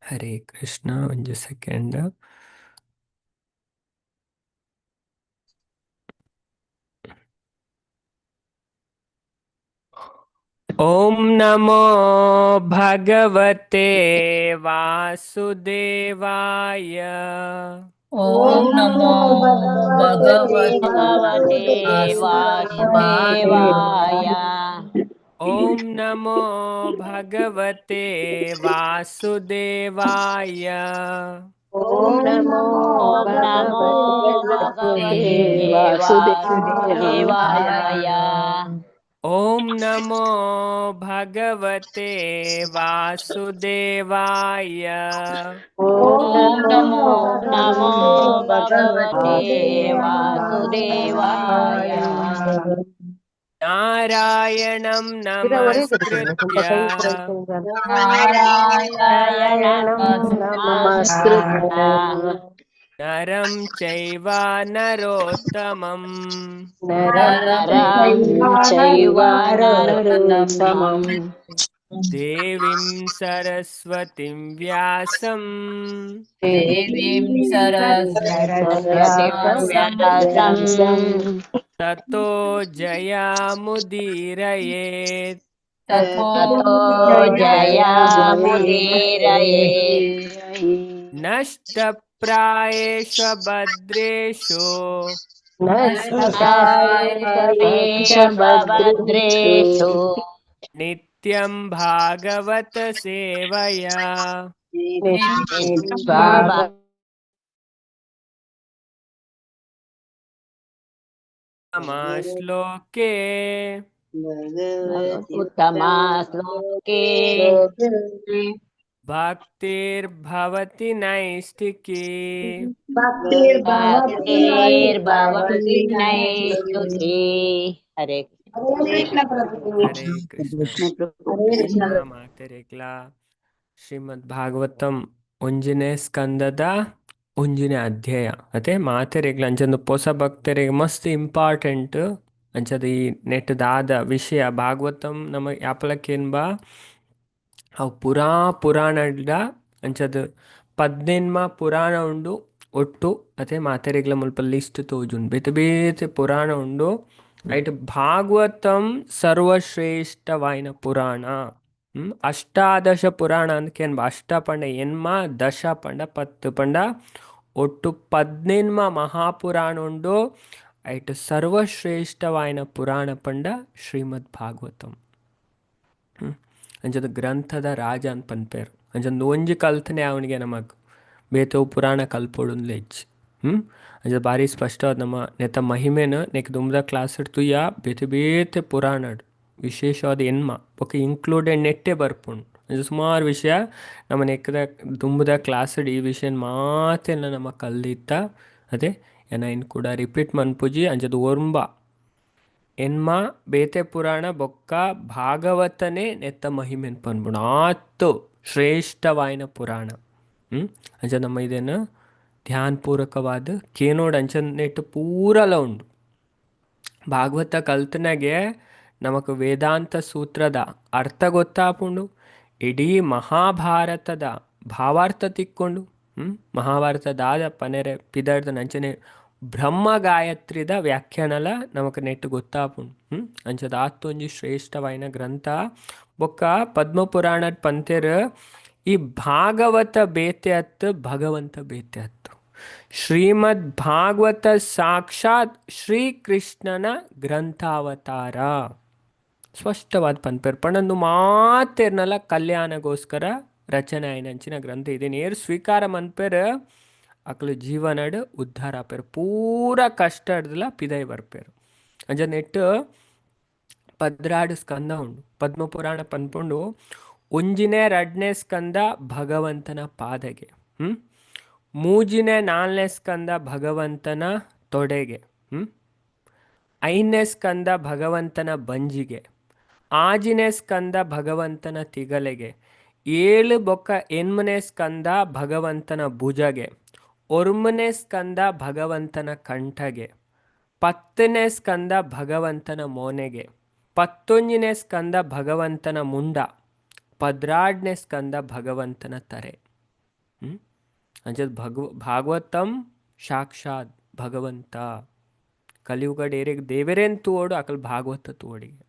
ಹರೇ ಕೃಷ್ಣ. ಒಂದು ಸೆಕೆಂಡ್. ಓಂ ನಮೋ ಭಗವತೆ ವಾಸುದೇವಾಯ. ಓಂ ನಮೋ ಭಗವತೆ ವಾಸುದೇವಾಯ. ಓಂ ನಮೋ ಭಗವತೆ ವಾಸುದೇವಾಯ. ಓಂ ನಮೋ ಓಂ ನಮೋ ಭಗವತೆ ವಾಸುದೇವಾಯ. ಓಂ ನಮೋ ಭಗವತೆ ವಾಸುದೇವಾಯ. ಓಂ ನಮೋ ಭಗವತೆ ವಾಸುದೇವಾಯ. ನಾರಾಯಣಂ ನಮಸ್ಕೃತ್ಯ ನಾರಾಯಣಂ ನಮಸ್ಕೃತ್ಯ ನರಂ ಚೈವ ನರೋತ್ತಮಂ ನರಂ ಚೈವ ನರೋತ್ತಮಂ ದೇವಿಂ ಸರಸ್ವತಿಂ ವ್ಯಾಸಂ ದೇವೀಂ ಸರಸ್ವತೀಂ ತತೋ ಜಯಮುದೀರಯೇತ್. ತಥೋ ಜಯಮುದೀರಯೇತ್. ನಷ್ಟಪ್ರಾಯೇಷು ಭದ್ರೇಷು ಭದ್ರೇಷು ನಿತ್ಯಂ ಭಾಗವತ ಸೇವಯಾ. ಶ್ಲೋಕೆ ಉತ್ತಮ ಶ್ಲೋಕೆ ಭಕ್ತಿರ್ಭವತಿ ನೈಷ್ಠಿಕಿ. ಭಕ್ತಿರ್ಭವತಿ ನೈಷ್ಠಿಕಿ. ಹರೇ ಹರೇ ಕೃಷ್ಣ. ಮಾತೆರೆಗ್ಲಾ ಶ್ರೀಮದ್ ಭಾಗವತಂ ಒಂಜನೇ ಸ್ಕಂದದ ಒಂಜನೇ ಅಧ್ಯಾಯ ಅದೇ ಮಾತೆರೆಗ್ಲ ಅಂಚಂದು ಹೊಸ ಭಕ್ತರಿಗೆ ಮಸ್ತ್ ಇಂಪಾರ್ಟೆಂಟ್ ಅಂಚದ ಈ ನೆಟ್ ದಾದ ವಿಷಯ ಭಾಗವತಂ ನಮ್ಮ ಯಾಪಲಕ್ಕೇನ್ಬಾ ಅವು ಪುರಾಣದ ಅಂಚದ 18 ಪುರಾಣ ಉಂಡು ಒಟ್ಟು. ಅದೇ ಮಾತೆರೆಗ್ಲ ಮುಲ್ಪ ಲಿಸ್ಟ್ ತೋಜುಂಡು ಬೇತೆ ಬೇತೆ ಪುರಾಣ ಉಂಡು. ಐಟ್ ಭಾಗವತಂ ಸರ್ವಶ್ರೇಷ್ಠವಾಯಿನ ಪುರಾಣ. ಅಷ್ಟಾದಶ ಪುರಾಣ ಅಂದ್ಕೇನು ಅಷ್ಟ ಪಂಡ ಎನ್ಮ ದಶ ಪಂಡ 10 ಪಂಡ ಒಟ್ಟು 18 ಮಹಾಪುರಾಣ ಉಂಡು. ಐಟ್ ಸರ್ವಶ್ರೇಷ್ಠವಾಯಿನ ಪುರಾಣ ಪಂಡ ಶ್ರೀಮದ್ ಭಾಗವತಂ. ಅಂಚದ ಗ್ರಂಥದ ರಾಜ ಅಂತ ಪನ್ಪೇರು. ಅಂಚಂದು ಒಂಜಿ ಕಲ್ತನೆ ಅವನಿಗೆ ನಮಗೆ ಬೇತವು ಪುರಾಣ ಕಲ್ಪೊಡುಂದು ಲೆಜ್. ಅಂಚದ ಭಾರಿ ಸ್ಪಷ್ಟವಾದ ನಮ್ಮ ನೆತ ಮಹಿಮೆನ ನೆಕ್ ದುಂಬದ ಕ್ಲಾಸ್ ತುಯ್ಯ ಬೇತೆ ಬೇತೆ ಪುರಾಣಡ್ ವಿಶೇಷವಾದ ಎನ್ಮ ಬೊಕ್ಕ ಇನ್ಕ್ಲೂಡೆಡ್ ನೆಟ್ಟೆ ಬರ್ಪುಂಡು. ಅಂಚ ಸುಮಾರು ವಿಷಯ ನಮ್ಮ ನೆಕ್ಕದ ದುಂಬದ ಕ್ಲಾಸಡ್ ಈ ವಿಷಯ ಮಾತೆಲ್ಲ ನಮ್ಮ ಕಲ್ದಿತ್ತ. ಅದೇ ಏನಾಯಿನ್ ಕೂಡ ರಿಪೀಟ್ ಮನ್ಪುಜಿ ಅಂಚದ ಓರ್ಂಬ ಎನ್ಮ ಬೇತೆ ಪುರಾಣ ಬೊಕ್ಕ ಭಾಗವತನೇ ನೆತ್ತ ಮಹಿಮೆನ್ ಪನ್ಪುಂಡು ಆತ್ತು ಶ್ರೇಷ್ಠವಾಯಿನ ಪುರಾಣ. ಅಂಚ ನಮ್ಮ ಇದೇನು ಧ್ಯಾನಪೂರ್ವಕವಾದ ಕೇನೋಡು ಅಂಚನ್ ನೆಟ್ಟು ಪೂರಲ ಉಂಡು. ಭಾಗವತ ಕಲ್ತನಾಗೆ ನಮಕ್ ವೇದಾಂತ ಸೂತ್ರದ ಅರ್ಥ ಗೊತ್ತಾಪುಂಡು. ಇಡೀ ಮಹಾಭಾರತದ ಭಾವಾರ್ಥ ತಿಕ್ಕೊಂಡು ಮಹಾಭಾರತದಾದ ಪನೆರೆ ಪಿದರ್ದ ನಂಚನೆ ಬ್ರಹ್ಮ ಗಾಯತ್ರಿದ ವ್ಯಾಖ್ಯಾನಲ ನಮಕ್ ನೆಟ್ಟು ಗೊತ್ತಾಪುಂಡು. ಅಂಚದ ಆತ್ತೊಂಜಿ ಶ್ರೇಷ್ಠವಾಯಿನ ಗ್ರಂಥ. ಬೊಕ್ಕ ಪದ್ಮಪುರಾಣದ ಪಂತೆರ್ ಈ ಭಾಗವತ ಬೇತೆ ಅತ್ತು ಭಗವಂತ ಬೇತೆ ಅತ್ತು. ಶ್ರೀಮದ್ ಭಾಗವತ ಸಾಕ್ಷಾತ್ ಶ್ರೀಕೃಷ್ಣನ ಗ್ರಂಥಾವತಾರ ಸ್ಪಷ್ಟವಾದ ಪನ್ಪೇರು ಪಣಂದು ಮಾತೇರ್ನಲ್ಲ ಕಲ್ಯಾಣಗೋಸ್ಕರ ರಚನೆ ಆಯ್ನಂಚಿನ ಗ್ರಂಥ ಇದೆ. ನೇರು ಸ್ವೀಕಾರ ಮನ್ಪೇರು ಅಕ್ಲು ಜೀವನಡ್ ಉದ್ಧಾರ ಆಪೇರು. ಪೂರ ಕಷ್ಟ ಹಿಡ್ದಲ್ಲ ಪಿದೈ ಬರ್ಪೇರು. ಅಂಜ ನೆಟ್ಟು 16 ಸ್ಕಂದ ಉಂಡು ಪದ್ಮಪುರಾಣ ಪನ್ಪುಂಡು. ಒಂಜಿನೇ 2ನೇ ಸ್ಕಂದ ಭಗವಂತನ ಪಾದಗೆ, ಮೂಜಿನೇ 4ನೇ ಸ್ಕಂದ ಭಗವಂತನ ತೊಡೆಗೆ, 5ನೇ ಸ್ಕಂದ ಭಗವಂತನ ಬಂಜಿಗೆ, 6ನೇ ಸ್ಕಂದ ಭಗವಂತನ ತಿಗಲೆಗೆ, 7 ಬೊಕ್ಕ 8ನೇ ಸ್ಕಂದ ಭಗವಂತನ ಭುಜಗೆ, 9ನೇ ಸ್ಕಂದ ಭಗವಂತನ ಕಂಠಗೆ, 10ನೇ ಸ್ಕಂದ ಭಗವಂತನ ಮೋನೆಗೆ, 11ನೇ ಸ್ಕಂದ ಭಗವಂತನ ಮುಂಡ, 12ನೇ ಸ್ಕಂದ ಭಗವಂತನ ತರೆ. ಅಂಚದ ಭಾಗವತಂ ಸಾಕ್ಷಾತ್ ಭಗವಂತ ಕಲಿಯುಗ ಡೇರೆಗ್ ದೇವರೇನ್ ತೂವೋಡು ಅಕಲ್ ಭಾಗವತ ತೂವಡಿಗೆ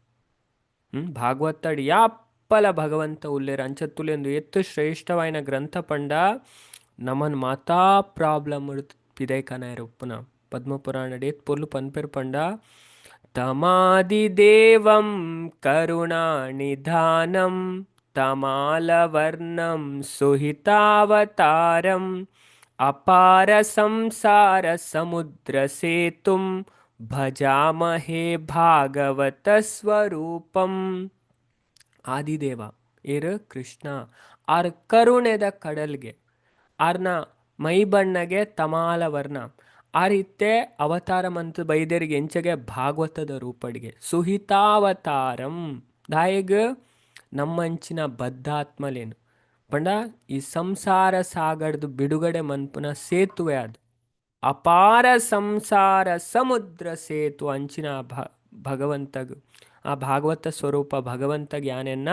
ಭಾಗವತಡ್ ಯಾಪ್ಪಲ ಭಗವಂತ ಉಲ್ಲೇರ ಅಂಚದ ತುಲೆಂದು ಎತ್ತು ಶ್ರೇಷ್ಠವಾಯಿನ ಗ್ರಂಥ ಪಂಡ ನಮನ್ ಮಾತಾ ಪ್ರಾಬ್ಲಮ್ ಪಿದೈಕನಾಯರ ಉಪ್ಪುನ ಪದ್ಮಪುರಾಣ ಡೇತ್ ಪೊರ್ಲು ಪನ್ಪೆರ್ ಪಂಡ ತಮಾದಿದೇವಂ ಕರುಣಾನಿಧಾನಂ ತಮಾಲವರ್ಣಂ ಸುಹಿತಾವತಾರಂ ಅಪಾರ ಸಂಸಾರ ಸಮುದ್ರ ಸೇತುಂ ಭಜಾಮಹೇ ಭಾಗವತ ಸ್ವರೂಪಂ. ಆದಿದೇವ ಏರು ಕೃಷ್ಣ ಆರ್ ಕರುಣೆದ ಕಡಲ್ಗೆ ಆರ್ನ ಮೈ ಬಣ್ಣಗೆ ತಮಾಲ ವರ್ಣ ಆ ರೀತೆ ಅವತಾರ ಮಂತ್ ಬೈದರಿಗೆ ಎಂಚಗೆ ಭಾಗವತದ ರೂಪಡಿಗೆ ಸುಹಿತಾವತಾರಂ ದಾಯಗ ನಮ್ಮಂಚಿನ ಬದ್ಧಾತ್ಮಲೇನು ಪಂಡ ಈ ಸಂಸಾರ ಸಾಗರದು ಬಿಡುಗಡೆ ಮನ್ಪುನ ಸೇತುವೆ ಅದು ಅಪಾರ ಸಂಸಾರ ಸಮುದ್ರ ಸೇತು ಅಂಚಿನ ಭಗವಂತಗ್ ಆ ಭಾಗವತ ಸ್ವರೂಪ ಭಗವಂತ ಜ್ಞಾನೆನ್ನ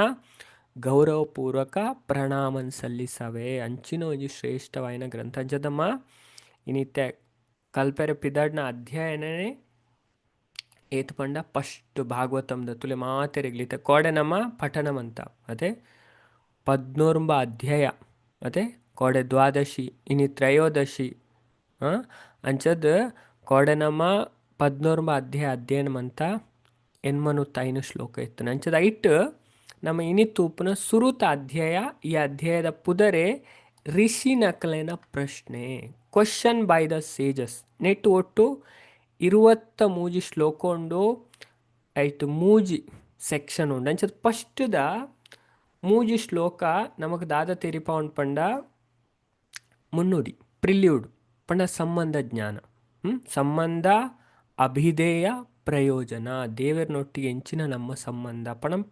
ಗೌರವಪೂರ್ವಕ ಪ್ರಣಾಮನ್ ಸಲ್ಲಿಸವೆ ಅಂಚಿನ ಒಂಜಿ ಶ್ರೇಷ್ಠವಾಯಿನ ಗ್ರಂಥ ಅಂಚದಮ್ಮ ಇನಿತ್ಯ ಕಲ್ಪೆರೆ ಪಿದಡ್ನ ಅಧ್ಯಯನನೇ ಏತು ಪಂಡ ಫಸ್ಟ್ ಭಾಗವತಂದ ತುಲೆ ಮಾತೆರೆಗ್ಲಿತೆ ಕೋಡೆ ನಮ್ಮ ಪಠನಮಂತ ಅದೇ 14 ಅಧ್ಯಾಯ ಅದೇ ಕೋಡೆ ದ್ವಾದಶಿ ಇನಿ ತ್ರಯೋದಶಿ ಅಂಚದ ಕೋಡೆ ನಮ್ಮ 14 ಅಧ್ಯಾಯ ಅಧ್ಯಯನಮಂತ ಎನ್ಮನು ತೈನು ಶ್ಲೋಕ ಇತ್ತು ಅಂಚದ ಐಟ್ ನಮ್ಮ ಇನಿತ್ತೂಪನ ಸುರುತ ಅಧ್ಯಾಯ ಈ ಅಧ್ಯಾಯದ ಪುದರೆ ಋಷಿ ನಕಲಿನ ಪ್ರಶ್ನೆ ಕ್ವಶನ್ ಬೈ ದ ಸೇಜಸ್ ನೆಟ್ಟು ಒಟ್ಟು 23 ಶ್ಲೋಕ ಉಂಡು ಐಟ್ ಮೂಜಿ ಸೆಕ್ಷನ್ ಉಂಡು ಅಂಚದ ಫಸ್ಟ್ದ ಮೂಜಿ ಶ್ಲೋಕ ನಮಗೆ ದಾದ ತೆರಿಪ ಉಂಡು ಪಂಡ ಮುನ್ನುಡಿ ಪ್ರಿಲ್ಯೂಡ್ ಪಂಡ ಸಂಬಂಧ ಜ್ಞಾನ ಸಂಬಂಧ ಅಭಿಧೇಯ ಪ್ರಯೋಜನ ದೇವರನೊಟ್ಟಿಗೆ ಎಂಚಿನ ನಮ್ಮ ಸಂಬಂಧ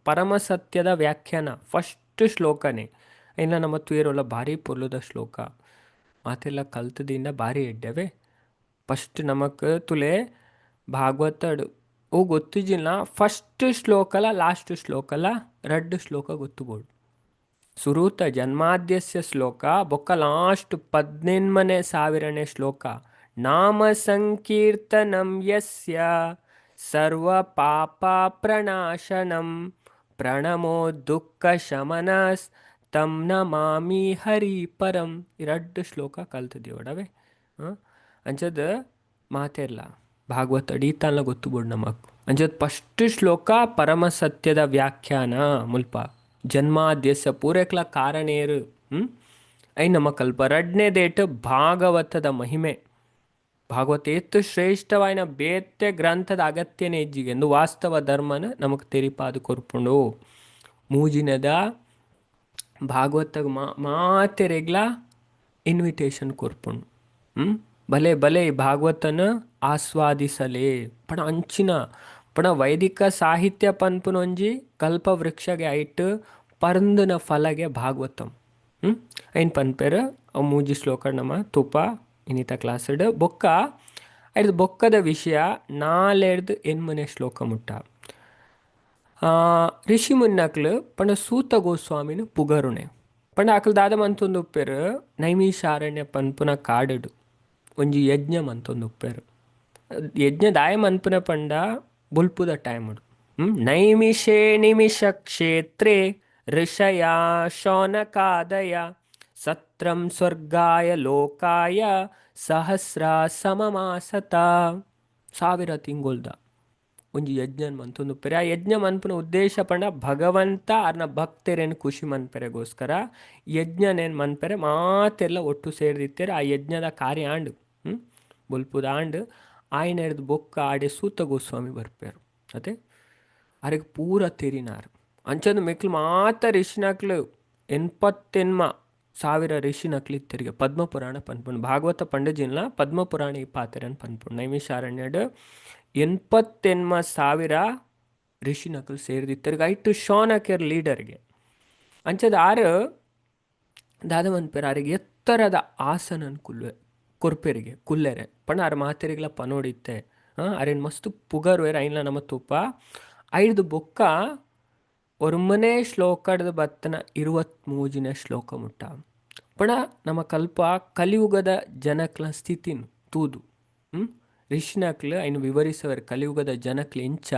ಪರಮ ಸತ್ಯದ ವ್ಯಾಖ್ಯಾನ ಫಸ್ಟ್ ಶ್ಲೋಕನೇ ಇನ್ನು ನಮ್ಮ ತುಯರೋಲ್ಲ ಭಾರಿ ಪೊರ್ಲುದ ಶ್ಲೋಕ ಮಾತೆಲ್ಲ ಕಲ್ತದಿಂದ ಭಾರಿ ಎಡ್ಡವೆ ಫಸ್ಟ್ ನಮಕ್ ತುಲೆ ಭಾಗವತಡು ಓ ಗೊತ್ತಿಜಿಲ್ಲ ಫಸ್ಟ್ ಶ್ಲೋಕಲ ಲಾಸ್ಟ್ ಶ್ಲೋಕಲ 2 ಶ್ಲೋಕ ಗೊತ್ತುಬೋಡು ಸುರೂತ ಜನ್ಮಾದ್ಯಸ್ಯ ಶ್ಲೋಕ ಬೊಕ್ಕ ಲಾಸ್ಟ್ 18,000ನೇ ಶ್ಲೋಕ ನಾಮ ಸಂಕೀರ್ತನಂ ಯಸ್ಯ ಸರ್ವ ಪಾಪ ಪ್ರಣಾಶನಂ ಪ್ರಣಮೋ ದುಃಖ ಶಮನಸ್ ತಂ ನಮಾಮಿ ಹರಿ ಪರಂ 2 ಶ್ಲೋಕ ಕಲ್ತಿದ್ದೀವಡವೆ ಅಂಚದ ಮಾತೆಲ್ಲ ಭಾಗವತ ಅಡೀತಾನ ಗೊತ್ತುಬೋಡು ನಮಕ್ ಅಂಚದ ಫಸ್ಟ್ ಶ್ಲೋಕ ಪರಮ ಸತ್ಯದ ವ್ಯಾಖ್ಯಾನ ಮುಲ್ಪ ಜನ್ಮಾದ್ಯಸ್ಯ ಪೂರೈಕ್ಲ ಕಾರಣೇರು ಐ ನಮ್ಮ ಕಲ್ಪ 2ನೇ ಡೇಟ್ ಭಾಗವತದ ಮಹಿಮೆ ಭಾಗವತ ಎತ್ತು ಶ್ರೇಷ್ಠವಾಯಿನ ಬೇತೆ ಗ್ರಂಥದ ಅಗತ್ಯನೇ ಇಜ್ಜಿಗೆ ಎಂದು ವಾಸ್ತವ ಧರ್ಮನ ನಮಗೆ ತೆರಿಪಾದು ಕೊರ್ಪುಂಡು ಮೂಜಿನದ ಭಾಗವತಗ ಮಾತೆರೆಗ್ಲ ಇನ್ವಿಟೇಷನ್ ಕೊರ್ಪುಂಡು ಭಲೆ ಭಲೆ ಈ ಭಾಗವತನ ಆಸ್ವಾದಿಸಲೇ ಪಣ ಅಂಚಿನ ಪಣ ವೈದಿಕ ಸಾಹಿತ್ಯ ಪನ್ಪುನೊಂಜಿ ಕಲ್ಪವೃಕ್ಷಗೆ ಐಟ್ ಪರಂದನ ಫಲಗೆ ಭಾಗವತಂ ಐನ್ ಪನ್ಪೇರ ಮೂಜಿ ಶ್ಲೋಕ ನಮ್ಮ ತುಪ ಇನ್ನಿತ ಕ್ಲಾಸ್ಡ್ ಬೊಕ್ಕ ಐದು ಬೊಕ್ಕದ ವಿಷಯ 4 ಶ್ಲೋಕ ಮುಟ್ಟ ಋಷಿ ಮುನ್ನಕ್ಲು ಪಂಡ ಸೂತ ಗೋಸ್ವಾಮಿನ ಪುಗರುಣೆ ಪಂಡ ಅಕಲ್ ದಾದ ಮಂತೊಂದು ಉಪ್ಪೇರು ನೈಮಿಷಾರಣ್ಯ ಪನ್ಪುನ ಕಾಡಡು ಒಂಜಿ ಯಜ್ಞ ಮಂತೊಂದು ಉಪ್ಪೇರು ಯಜ್ಞ ದಾಯ ಮನ್ಪುನ ಪಂಡ ಬುಲ್ಪುದ ಟೈಮುಡು ನೈಮಿಷೇ ನಿಮಿಷ ಕ್ಷೇತ್ರೇ ಋಷಯ ಶೌನಕಾದಯ ಸತ್ರಂ ಸ್ವರ್ಗಾಯ ಲೋಕಾಯ ಸಹಸ್ರ ಸಮಮಾಸತ 1000 ತಿಂಗೊಲ್ದ ಒಂಜಿ ಯಜ್ಞನ್ ಮನ್ತೊಂದು ಉಪ್ಪೆರೆ ಆ ಯಜ್ಞ ಮನ್ಪುನ ಉದ್ದೇಶ ಪಂಡ ಭಗವಂತ ಅರ್ನ ಭಕ್ತರೇನು ಖುಷಿ ಮನ್ಪೆರೆಗೋಸ್ಕರ ಯಜ್ಞನೇನು ಮನ್ಪೆರೆ ಮಾತೆಲ್ಲ ಒಟ್ಟು ಸೇರಿದಿತ್ತೇರೆ ಆ ಯಜ್ಞದ ಕಾರ್ಯ ಆಂಡು ಬುಲ್ಪುದ ಆಂಡು ಆಯ್ನ ಹಿಡ್ದು ಬೊಕ್ಕ ಆಡೆ ಸೂತ ಗೋಸ್ವಾಮಿ ಬರ್ಪೇರು ಅದೇ ಅರೆಗೆ ಪೂರ ತೆರಿನಾರು ಅಂಚಂದು ಮೆಕ್ಲು ಮಾತ ಋಷಿನಕ್ಲು 80,000 ಋಷಿ ನಕ್ಲಿತ್ತರಿಗೆ ಪದ್ಮಪುರಾಣ ಪನ್ಪುಣ್ ಭಾಗವತ ಪಂಡಜಿನ್ಲ ಪದ್ಮಪುರಾಣ ಈ ಪಾತೆರನ್ ಪನ್ಪುಣ್ ನೈಮಿಷಾರಣ್ಯಡ್ 80,000 ಋಷಿ ನಕಲು ಸೇರಿದಿತ್ತರಿಗೆ ಐಟು ಶೌನಕರ್ ಲೀಡರ್ಗೆ ಅಂಚದ ಆರು ದಾದ ಮನ್ಪೇರು ಆರಿಗೆ ಎತ್ತರದ ಆಸನನ್ ಕೊರ್ಪೆರಿಗೆ ಕುಲ್ಲೆರೆ ಪಣ ಆರು ಮಾತೆರಿಗ್ಲ ಪನೋಡಿತ್ತೆ ಅರೇನು ಮಸ್ತು ಪುಗರುವೆರು ಐನ್ಲ ನಮ್ಮ ತುಪ್ಪ ಐದು ಬೊಕ್ಕ ಒರ್ಮನೆ ಶ್ಲೋಕದ ಬತ್ತನ 23ನೇ ಶ್ಲೋಕ ಮುಟ್ಟ ಪಣ ನಮ್ಮ ಕಲ್ಪ ಕಲಿಯುಗದ ಜನಕ್ಲ ಸ್ಥಿತಿನು ತೂದು ರಿಷಿನಕ್ಲು ಐನು ವಿವರಿಸವರು ಕಲಿಯುಗದ ಜನಕ್ಲು ಎಂಚ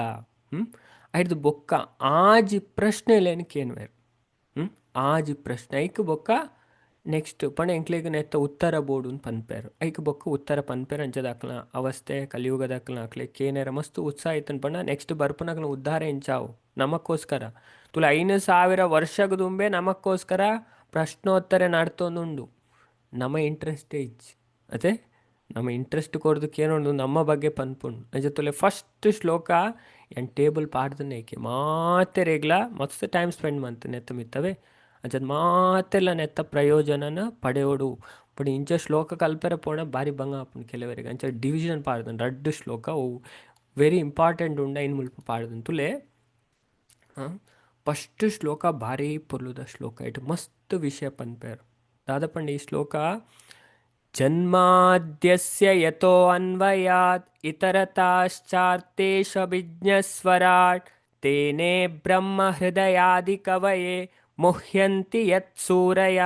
ಐದು ಬೊಕ್ಕ ಆಜಿ ಪ್ರಶ್ನೆಲೇನು ಕೇನ್ವೇರು ಆಜಿ ಪ್ರಶ್ನೆ ಐಕ್ ಬೊಕ್ಕ ನೆಕ್ಸ್ಟ್ ಪಣ ಎಂಕ್ಲೆಗ್ ನೆತ್ತ ಉತ್ತರ ಬೋಡು ಪನ್ಪೇರು ಐಕ್ ಬೊಕ್ಕ ಉತ್ತರ ಪನ್ಪೇರು ಅಂಚದಾಕ್ಲ ಅವಸ್ಥೆ ಕಲಿಯುಗದಾಕ್ಲ ಆಕ್ಲೆ ಕೇನೇರ ಮಸ್ತ್ ಉತ್ಸಾಹ ಇತ್ತನ್ ಪಂಡ ನೆಕ್ಸ್ಟ್ ಬರ್ಪುನಕ್ಲ ಉದ್ಧಾರ ಎಂಚಾವು ನಮಕ್ಕೋಸ್ಕರ ತುಲ 5,000 ವರ್ಷಗ ದುಂಬೆ ನಮಕ್ಕೋಸ್ಕರ ಪ್ರಶ್ನೋತ್ತರ ನಡ್ತೊಂದುಂಡು ನಮ್ಮ ಇಂಟ್ರೆಸ್ಟೇ ಇಜ್ಜಿ ಅದೇ ನಮ್ಮ ಇಂಟ್ರೆಸ್ಟ್ ಕೊರ್ದಕ್ಕೆ ಏನೊಂದು ನಮ್ಮ ಬಗ್ಗೆ ಪನ್ಪುಂಡು ಅಂಚ ಫಸ್ಟ್ ಶ್ಲೋಕ ಎನ್ ಟೇಬಲ್ ಪಾಡ್ದನೆ ಏಕೆ ಮಾತೆ ರೇಗ್ಲ ಮಸ್ತ್ ಟೈಮ್ ಸ್ಪೆಂಡ್ ಮಂತ್ ನೆತ್ತ ಮಿತ್ತವೆ ಅಂಚದ್ ಮಾತೆಲ್ಲ ನೆತ್ತ ಪ್ರಯೋಜನನ ಪಡೆಯೋಡು ಪಡಿ ಇಂಚ ಶ್ಲೋಕ ಕಲ್ಪೆರ ಪೋಣ ಬಾರಿ ಬಂಗ ಆಪುಂಡು ಕೆಲವರಿಗೆ ಅಂಚ ಡಿವಿಷನ್ ಪಾಡ್ದನ್ ರಡ್ಡು ಶ್ಲೋಕ ವೆರಿ ಇಂಪಾರ್ಟೆಂಟ್ ಉಂಡ ಇನ್ ಮುಲ್ಪ ಪಾಡ್ದನ್ ತುಲೆ ಫಸ್ಟ್ ಶ್ಲೋಕ ಭಾರಿ ಪೊರ್ಲುದ ಶ್ಲೋಕ ಇಟ್ ಮಸ್ತ್ ವಿಷಯ ಪನ್ಪೇರು ದಾದಪಂಡ ಈ ಶ್ಲೋಕ ಜನ್ಮಾದ್ಯಸ್ಯ ಯತೋ ಅನ್ವಯಾತ್ ಇತರತಾಶ್ಚಾರ್ತೇಷಭಿಜ್ಞಸ್ವರಾಟ್ ತೇನೇ ಬ್ರಹ್ಮ ಹೃದಯಾದಿ ಕವಯೇ ಮುಹ್ಯಂತಿ ಯತ್ ಸೂರಯ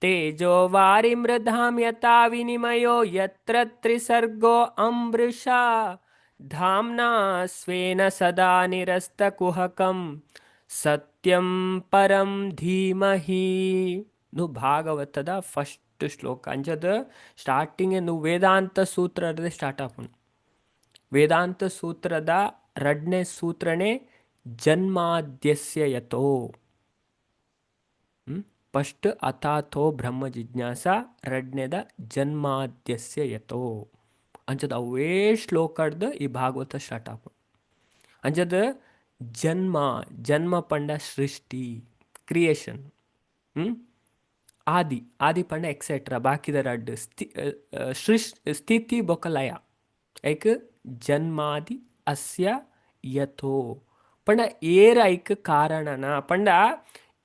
ತೇಜೋ ವಾರಿ ಮೃಧಾಂ ಯಥಾ ವಿನಿಮಯೋ ಯತ್ರ ತ್ರಿಸರ್ಗೋ ಅಮೃಷಾ ಧಾಮ್ನಾ ಸ್ವೇನ ಸದಾ ನಿರಸ್ತಕುಹಕಂ ಸತ್ಯಂ ಪರಂ ಧೀಮಹಿ ಭಾಗವತದ ಫಸ್ಟ್ ಶ್ಲೋಕ ಅಂಚದ ಸ್ಟಾರ್ಟಿಂಗ್ ವೇದಾಂತ ಸೂತ್ರದ ಸ್ಟಾರ್ಟ್ ಆಪುಂಡು ವೇದಾಂತ ಸೂತ್ರದ ರಡ್ನೇ ಸೂತ್ರನೇ ಜನ್ಮಾದ್ಯಸ್ಯ ಯತೋ ಫಸ್ಟ್ ಅಥಾಥೋ ಬ್ರಹ್ಮ ಜಿಜ್ಞಾಸ ರಡ್ನೇದ ಜನ್ಮಾದ್ಯಸ್ಯ ಯತೋ ಅಂಚದ ಅವೇ ಶ್ಲೋಕದ ಈ ಭಾಗವತ ಸ್ಟಾರ್ಟ್ ಆಪುಂಡು ಅಂಚದ ಜನ್ಮ ಪಂಡ ಸೃಷ್ಟಿ ಕ್ರಿಯೇಷನ್ ಆದಿ ಪಂಡ ಎಕ್ಸೆಟ್ರಾ ಬಾಕಿದ ರಡ್ಡು ಸ್ಥಿತಿ ಬೊಕ ಲಯ ಐಕ್ ಜನ್ಮಾದಿ ಅಸ್ಯ ಯಥೋ ಪಂಡ ಏರ ಐಕ್ ಕಾರಣನ ಪಂಡ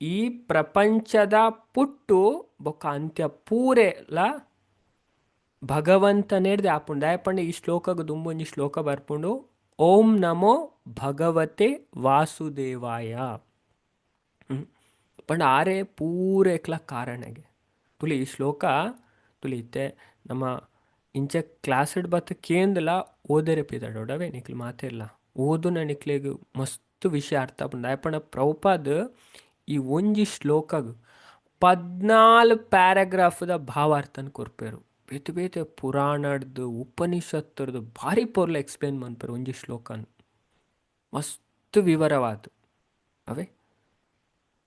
ಈ ಪ್ರಪಂಚದ ಪುಟ್ಟು ಬೊಕ ಅಂತ್ಯ ಪೂರೆಲ ಭಗವಂತನೇರ್ದೆ ಆಪುಂಡು ದಾಯಪಂಡ ಈ ಶ್ಲೋಕಗ ದುಂಬೊಂಜಿ ಶ್ಲೋಕ ಬರ್ಪುಂಡು ಓಂ ನಮೋ ಭಗವತೆ ವಾಸುದೇವಾಯ ಪಂಡ ಆರೆ ಪೂರೆಕ್ಲ ಕಾರಣಗೆ ತುಲಿ ಈ ಶ್ಲೋಕ ತುಲಿ ಇತ್ತೆ ನಮ್ಮ ಇಂಚ ಕ್ಲಾಸಡ್ ಬತ್ತ ಕೇಂದಲ ಓದೆರೆ ಪಿದಡೋಡವೆ ನಿಕ್ಲು ಮಾತೆಲ್ಲ ಓದುನ ನಿಕ್ಲೆಗ್ ಮಸ್ತ್ ವಿಷಯ ಅರ್ಥ ಆಪುಂಡು ದಾಯಪಂಡ ಪ್ರಭುಪಾದ್ ಈ ಒಂಜಿ ಶ್ಲೋಕಗ್ 14 ಪ್ಯಾರಾಗ್ರಾಫ್ದ ಭಾವಾರ್ಥನ ಕೊರ್ಪೇರು ಬೇತೆ ಬೇತೆ ಪುರಾಣಡ್ದು ಉಪನಿಷತ್ತರದು ಭಾರಿ ಪೊರ್ಲ ಎಕ್ಸ್ಪ್ಲೇನ್ ಮನ್ಪೇರು ಒಂಜಿ ಶ್ಲೋಕನ್ ಮಸ್ತ್ ವಿವರವಾದ ಅವೇ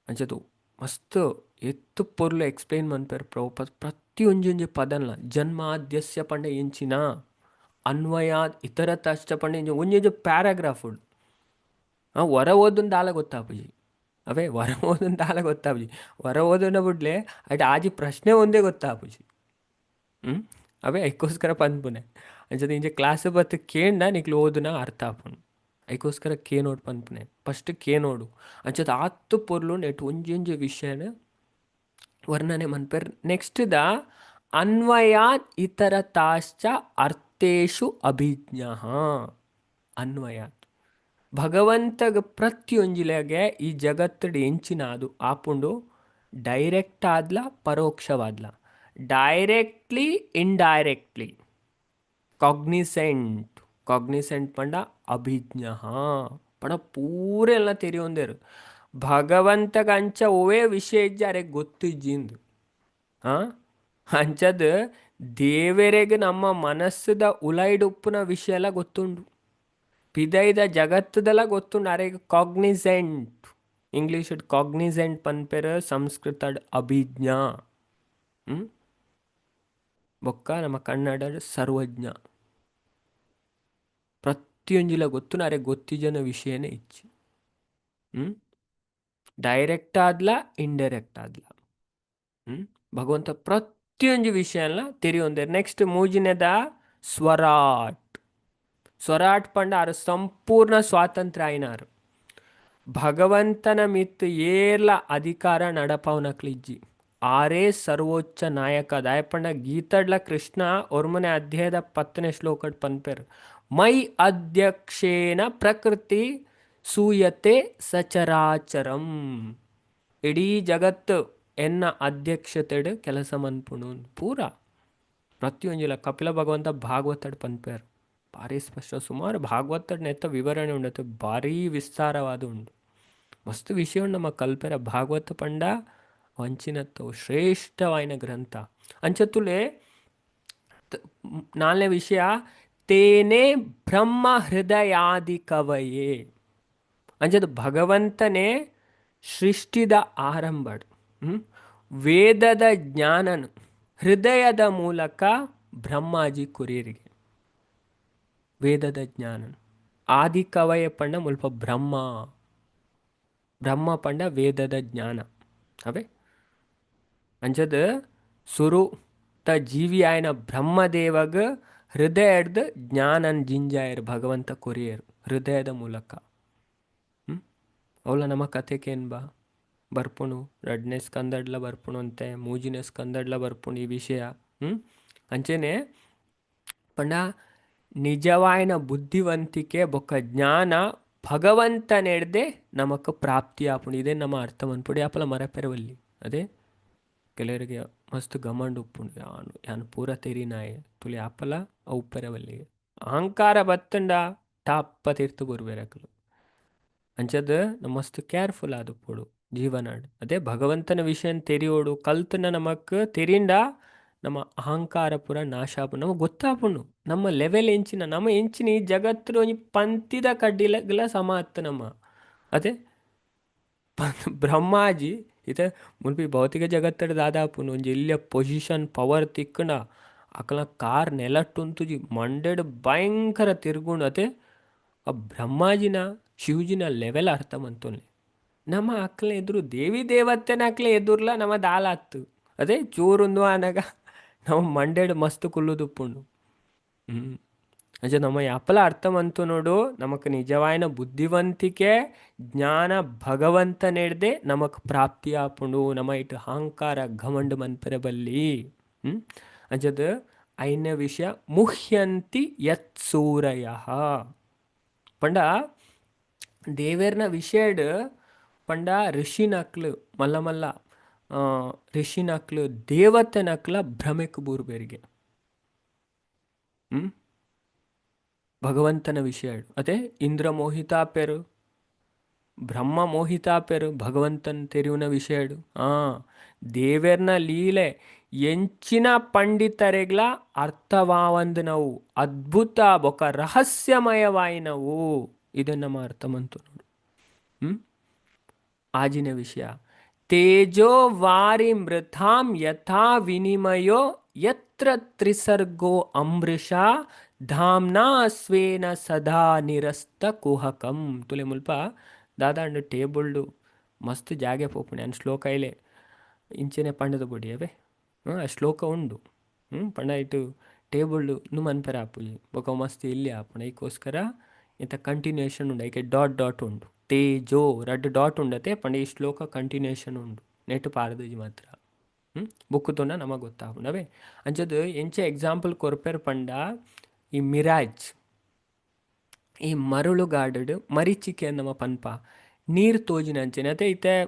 ಅಂಚದು ಮಸ್ತ್ ಎತ್ತು ಪೊರ್ಲು ಎಕ್ಸ್ಪ್ಲೇನ್ ಮನ್ಪೇರು ಪ್ರಭುಪಾದ್ ಪ್ರತಿಯೊಂಜೊಂಜಿ ಪದನ್ಲ ಜನ್ಮಾದ್ಯಸ್ಯ ಪಂಡ ಎಂಚಿನ ಅನ್ವಯಾದ್ ಇತರತಶ್ಚ ಪಂಡ ಒಂಜೊಂಜಿ ಪ್ಯಾರಾಗ್ರಾಫ್ ಉಂಡು ಹೊರ ಓದೊಂದು ದಾಲ ಗೊತ್ತಾಪುಜಿ ಅವೇ ಹೊರ ಓದೊಂದು ದಾಲ ಗೊತ್ತಾಪುಜಿ ಹೊರ ಓದೋನ ಬಿಡ್ಲೆ ಅಟ್ ಆಜಿ ಪ್ರಶ್ನೆ ಒಂದೇ ಗೊತ್ತಾಪುಜಿ ಅವೇ ಐಕೋಸ್ಕರ ಪನ್ಪುನೆ ಅಂಚದ ಇಂಚೆ ಕ್ಲಾಸ್ ಬತ್ತು ಕೇಂಡ ನಿಕ್ಲು ಓದುನ ಅರ್ಥ ಆಪುಂಡು ಐಕೋಸ್ಕರ ಕೇನೋಡು ಪನ್ಪುನೆ ಫಸ್ಟ್ ಕೇನೋಡು ಅಂಚದ ಆತ್ತು ಪೊರ್ಲು ನೆಟ್ ಒಂಜೊಂಜಿ ವಿಷಯನ ವರ್ಣನೆ ಮನ್ಪೇರು ನೆಕ್ಸ್ಟ್ ದ ಅನ್ವಯಾತ್ ಇತರತಾಶ್ಚ ಅರ್ಥೇಶು ಅಭಿಜ್ಞ ಅನ್ವಯಾತ್ ಭಗವಂತಗ ಪ್ರತಿಯೊಂಜಿಲೆಗೆ ಈ ಜಗತ್ತಡ್ ಎಂಚಿನ ಅದು ಆಪುಂಡು ಡೈರೆಕ್ಟ್ ಆದ್ಲ ಪರೋಕ್ಷವಾದ್ಲ ಡೈರೆಕ್ಟ್ಲಿ ಇಂಡೈರೆಕ್ಟ್ಲಿ ಕಾಗ್ನಿಸೆಂಟ್ ಪಂಡ ಅಭಿಜ್ಞ ಪಂಡ ಪೂರೆಲ್ಲ ತೆರಿಯೊಂದೇರು ಭಗವಂತಗ ಅಂಚ ಒವೇ ವಿಷಯ ಇಜ್ಜಾರೆ ಗೊತ್ತಿಜ್ಜಿಂದು ಅಂಚದ ದೇವರೆಗೆ ನಮ್ಮ ಮನಸ್ಸದ ಉಲೈಡುಪ್ಪುನ ವಿಷಯ ಎಲ್ಲ ಗೊತ್ತುಂಡು ಪಿದೈದ ಜಗತ್ತದೆಲ್ಲ ಗೊತ್ತುಂಡು ಅರೆಗೆ ಕಾಗ್ನಿಸೆಂಟ್ ಇಂಗ್ಲೀಷ್ ಕಾಗ್ನಿಸೆಂಟ್ ಪನ್ಪೆರ ಸಂಸ್ಕೃತಡ್ ಅಭಿಜ್ಞ ಬೊಕ್ಕ ನಮ್ಮ ಕನ್ನಡ ಸರ್ವಜ್ಞ ಪ್ರತಿಯೊಂಜಿಲ ಗೊತ್ತು ಅರೆ ಗೊತ್ತಿಜನ ವಿಷಯನೇ ಇಚ್ಚಿ ಡೈರೆಕ್ಟ್ ಆದ್ಲ ಇಂಡೈರೆಕ್ಟ್ ಆದ್ಲ ಭಗವಂತ ಪ್ರತಿಯೊಂದು ವಿಷಯನ ತೆರಿಯೊಂದೇರು ನೆಕ್ಸ್ಟ್ ಮೂಜಿನೆದ ಸ್ವರಾಟ್ ಪಂಡ ಆರು ಸಂಪೂರ್ಣ ಸ್ವಾತಂತ್ರ್ಯ ಆಯ್ನಾರು ಭಗವಂತನ ಮಿತ್ ಏರ್ಲ ಅಧಿಕಾರ ನಡಪವನಕ್ಲಿಜ್ಜಿ ಆರೇ ಸರ್ವೋಚ್ಚ ನಾಯಕ ದಾಯಪಂಡ ಗೀತಡ್ಲ ಕೃಷ್ಣ ಒರ್ಮನೆ ಅಧ್ಯಾಯದ 10ನೇ ಶ್ಲೋಕಡ್ ಪನ್ಪೇರು ಮೈ ಅಧ್ಯಕ್ಷೇನ ಪ್ರಕೃತಿ ಸೂಯತೆ ಸಚರಾಚರಂ ಇಡೀ ಜಗತ್ತು ಎನ್ನ ಅಧ್ಯಕ್ಷತೆಡ್ ಕೆಲಸ ಮನ್ಪುಣು ಪೂರ ಪ್ರತಿಯೊಂಜಿಲ ಕಪಿಲ ಭಗವಂತ ಭಾಗವತಡ್ ಪನ್ಪೇರು ಭಾರಿ ಸ್ಪಷ್ಟ ಸುಮಾರು ಭಾಗವತಡ್ ನೆತ್ತ ವಿವರಣೆ ಉಂಡತೆ ಭಾರಿ ವಿಸ್ತಾರವಾದ ಉಂಡು ಮಸ್ತ್ ವಿಷಯ ಉಂಡು ನಮ್ಮ ಕಲ್ಪೆರ ಭಾಗವತ ಪಂಡ ವಂಚಿನತ್ತು ಶ್ರೇಷ್ಠವಾಯಿನ ಗ್ರಂಥ ಅಂಚತ್ತುಲೆ ನಾಲ್ನೇ ವಿಷಯ ತೇನೇ ಬ್ರಹ್ಮ ಹೃದಯಾದಿ ಕವಯೇ ಅಂಚದು ಭಗವಂತನೇ ಸೃಷ್ಟಿದ ಆರಂಭಡ್ ವೇದದ ಜ್ಞಾನನು ಹೃದಯದ ಮೂಲಕ ಬ್ರಹ್ಮಾಜಿ ಕುರಿಯರಿಗೆ ವೇದದ ಜ್ಞಾನನು ಆದಿ ಕವಯ ಪಂಡ ಮುಲ್ಪ ಬ್ರಹ್ಮ ಪಂಡ ವೇದದ ಜ್ಞಾನ ಅವೇ ಅಂಚದ ಸುರು ತ ಜೀವಿ ಆಯ್ನ ಬ್ರಹ್ಮದೇವಗ ಹೃದಯದ ಜ್ಞಾನನ್ ಜಿಂಜಾಯರು ಭಗವಂತ ಕೊರಿಯರು ಹೃದಯದ ಮೂಲಕ ಅವಳ ನಮ್ಮ ಕಥೆಗೇನು ಬರ್ಪುಣು 2ನೇ ಸ್ಕಂದಡ್ಲ ಬರ್ಪುಣು ಅಂತೆ 3ನೇ ಸ್ಕಂದಡ್ಲ ಬರ್ಪುಣು ಈ ವಿಷಯ ಅಂಚೆನೆ ಪಂಡ ನಿಜವಾಯಿನ ಬುದ್ಧಿವಂತಿಕೆ ಬೊಕ್ಕ ಜ್ಞಾನ ಭಗವಂತನೆಡ್ದೆ ನಮಕ್ ಪ್ರಾಪ್ತಿ ಆಪುಂಡು ಇದೇ ನಮ್ಮ ಅರ್ಥ ಮನ್ಪುಡು ಯಾಪಲ ಮರಪೆರವಲ್ಲಿ ಅದೇ ಕೆಲವರಿಗೆ ಮಸ್ತ್ ಗಮಂಡು ಉಪ್ಪುಂಡು ಯಾನು ಪೂರ ತೆರಿನಾಯೆ ತುಲಿ ಆಪಲ ಉಪ್ಪೆರವಲ್ಲಿ ಅಹಂಕಾರ ಬತ್ತಂಡ ಟಾಪ ತೀರ್ತು ಬರುವೆರಕಲು ಅಂಚದ ಮಸ್ತ್ ಕೇರ್ಫುಲ್ ಆದುಪ್ಪುಡು ಜೀವನಾಡ್ ಅದೇ ಭಗವಂತನ ವಿಷಯ ತೆರಿಯೋಡು ಕಲ್ತನ ನಮಕ್ ತೆರಿಂಡ ನಮ್ಮ ಅಹಂಕಾರ ಪೂರ ನಾಶ ಆಪುಂಡು ನಮಗೆ ಗೊತ್ತಾಪುಂಡು ನಮ್ಮ ಲೆವೆಲ್ ನಮ್ಮ ಎಂಚಿನ ಈ ಜಗತ್ತು ಒಂಜಿ ಪಂತಿದ ಕಡ್ಡಿಲಗ್ಲ ಸಮ ಅತ್ತ ನಮ್ಮ ಅದೇ ಬ್ರಹ್ಮಾಜಿ ಇತ ಮುಲ್ಪಿ ಭೌತಿಕ ಜಗತ್ತಡ ದಾದಾಪುನು ಒಂಜಿ ಎಲ್ಲಿಯ ಪೊಸಿಷನ್ ಪವರ್ ತಿಕ್ಕಂಡ ಅಕಲ ಕಾರ್ ನೆಲಟ್ಟುಂತುಜಿ ಮಂಡೆಡ್ ಭಯಂಕರ ತಿರ್ಗುಂಡು ಅದೇ ಆ ಬ್ರಹ್ಮಾಜಿನ ಶಿವಜಿನ ಲೆವೆಲ್ ಅರ್ಥ ಮಂತೊನ್ಲಿ ನಮ್ಮ ಅಕ್ಲ ಎದುರು ದೇವಿ ದೇವತೆನ ಅಕ್ಲೆ ಎದುರ್ಲ ನಮ್ಮ ದಾಲಾತ್ತು ಅದೇ ಚೂರುಂದು ಅನಗ ನಾವು ಮಂಡೆಡ್ ಮಸ್ತ್ ಕುಲ್ಲುದುಪ್ಪುಂಡು ಅಂಚೆ ನಮ್ಮ ಯಾಪಲ ಅರ್ಥ ಮಂತು ನೋಡು ನಮಕ್ ನಿಜವಾಯಿನ ಬುದ್ಧಿವಂತಿಕೆ ಜ್ಞಾನ ಭಗವಂತನೆಡ್ದೆ ನಮಕ್ ಪ್ರಾಪ್ತಿ ಆಪುಂಡು ನಮ್ಮ ಇಟ್ಟು ಅಹಂಕಾರ ಘಮಂಡ್ ಮನ್ಪೆರೆ ಬಲ್ಲಿ ಅಂಚದ 5ನೇ ವಿಷಯ ಮುಹ್ಯಂತಿ ಯತ್ ಸೂರಯ ಪಂಡ ದೇವೇರ್ನ ವಿಷಯಡ್ ಪಂಡ ಋಷಿನಕ್ಲು ಮಲ್ಲ ಋಷಿನಕ್ಲು ದೇವತೆನಕ್ಲ ಭ್ರಮೆಕ್ ಬೂರ್ಬೇರಿಗೆ ಭಗವಂತನ ವಿಷಯ ಅದೇ ಇಂದ್ರ ಮೋಹಿತಾಪೆರು ಬ್ರಹ್ಮ ಮೋಹಿತಾಪೆರು ಭಗವಂತನ ತೆರಿವಿನ ವಿಷಯ ದೇವೇರ್ನ ಲೀಲೆ ಎಂಚಿನ ಪಂಡಿತರೆಗ್ಲ ಅರ್ಥವಾವಂದು ನಾವು ಅದ್ಭುತ ಬೊಕ ರಹಸ್ಯಮಯವಾಯಿನವು ಇದನ್ನ ನಮ್ಮ ಅರ್ಥ ಮಂತು ನೋಡು ಆಜಿನ ವಿಷಯ ತೇಜೋ ವಾರಿ ಮೃತಾಂ ಯಥಾ ವಿನಿಮಯೋ ಯತ್ರ ತ್ರಿಸರ್ಗೋ ಅಮೃಷ ಧಾಮ್ನಾ ಸ್ವೇನ ಸದಾ ನಿರಸ್ತ ಕುಹಕಂ ತುಲೆ ಮುಲ್ಪ ದಾದಾಂಡು ಟೇಬಲ್ಡು ಮಸ್ತ್ ಜಾಗೆ ಪೋಪುಣೆ ಅನ್ ಶ್ಲೋಕ ಇಲೆ ಇಂಚೆನೆ ಪಂಡದ ಬೊಡಿ ಅವೇ ಆ ಶ್ಲೋಕ ಉಂಡು ಪಂಡ ಇಟ್ಟು ಟೇಬಲ್ಡು ಮನ್ಪೆರ ಆಪುಜಿ ಬೊಕ ಮಸ್ತ್ ಇಲ್ಲಿ ಆಪುಣ ಈಕೋಸ್ಕರ ಇಂಥ ಕಂಟಿನ್ಯೂಷನ್ ಉಂಡು ಐಕೆ ಡಾಟ್ ಉಂಡು ತೇಜೋ 2 ಡಾಟ್ ಉಂಡತೆ ಪಂಡ ಈ ಶ್ಲೋಕ ಕಂಟಿನ್ಯೂಷನ್ ಉಂಡು ನೆಟ್ ಪಾರದಜಿ ಮಾತ್ರ ಬುಕ್ ತೊಂಡ ನಮಗೆ ಗೊತ್ತಾಪುಂಡವೇ ಅಂಚದು ಎಂಚೆ ಎಕ್ಸಾಂಪಲ್ ಕೊರ್ಪೆರ್ ಪಂಡ ಈ ಮಿರಾಜ್ ಈ ಮರುಳುಗಾಡು ಮರೀಚಿಕೆ ನಮ್ಮ ಪನ್ಪ ನೀರು ತೋಜಿನ ಅಂಚೆನೆ ಅದೇ ಇತ್ತೆ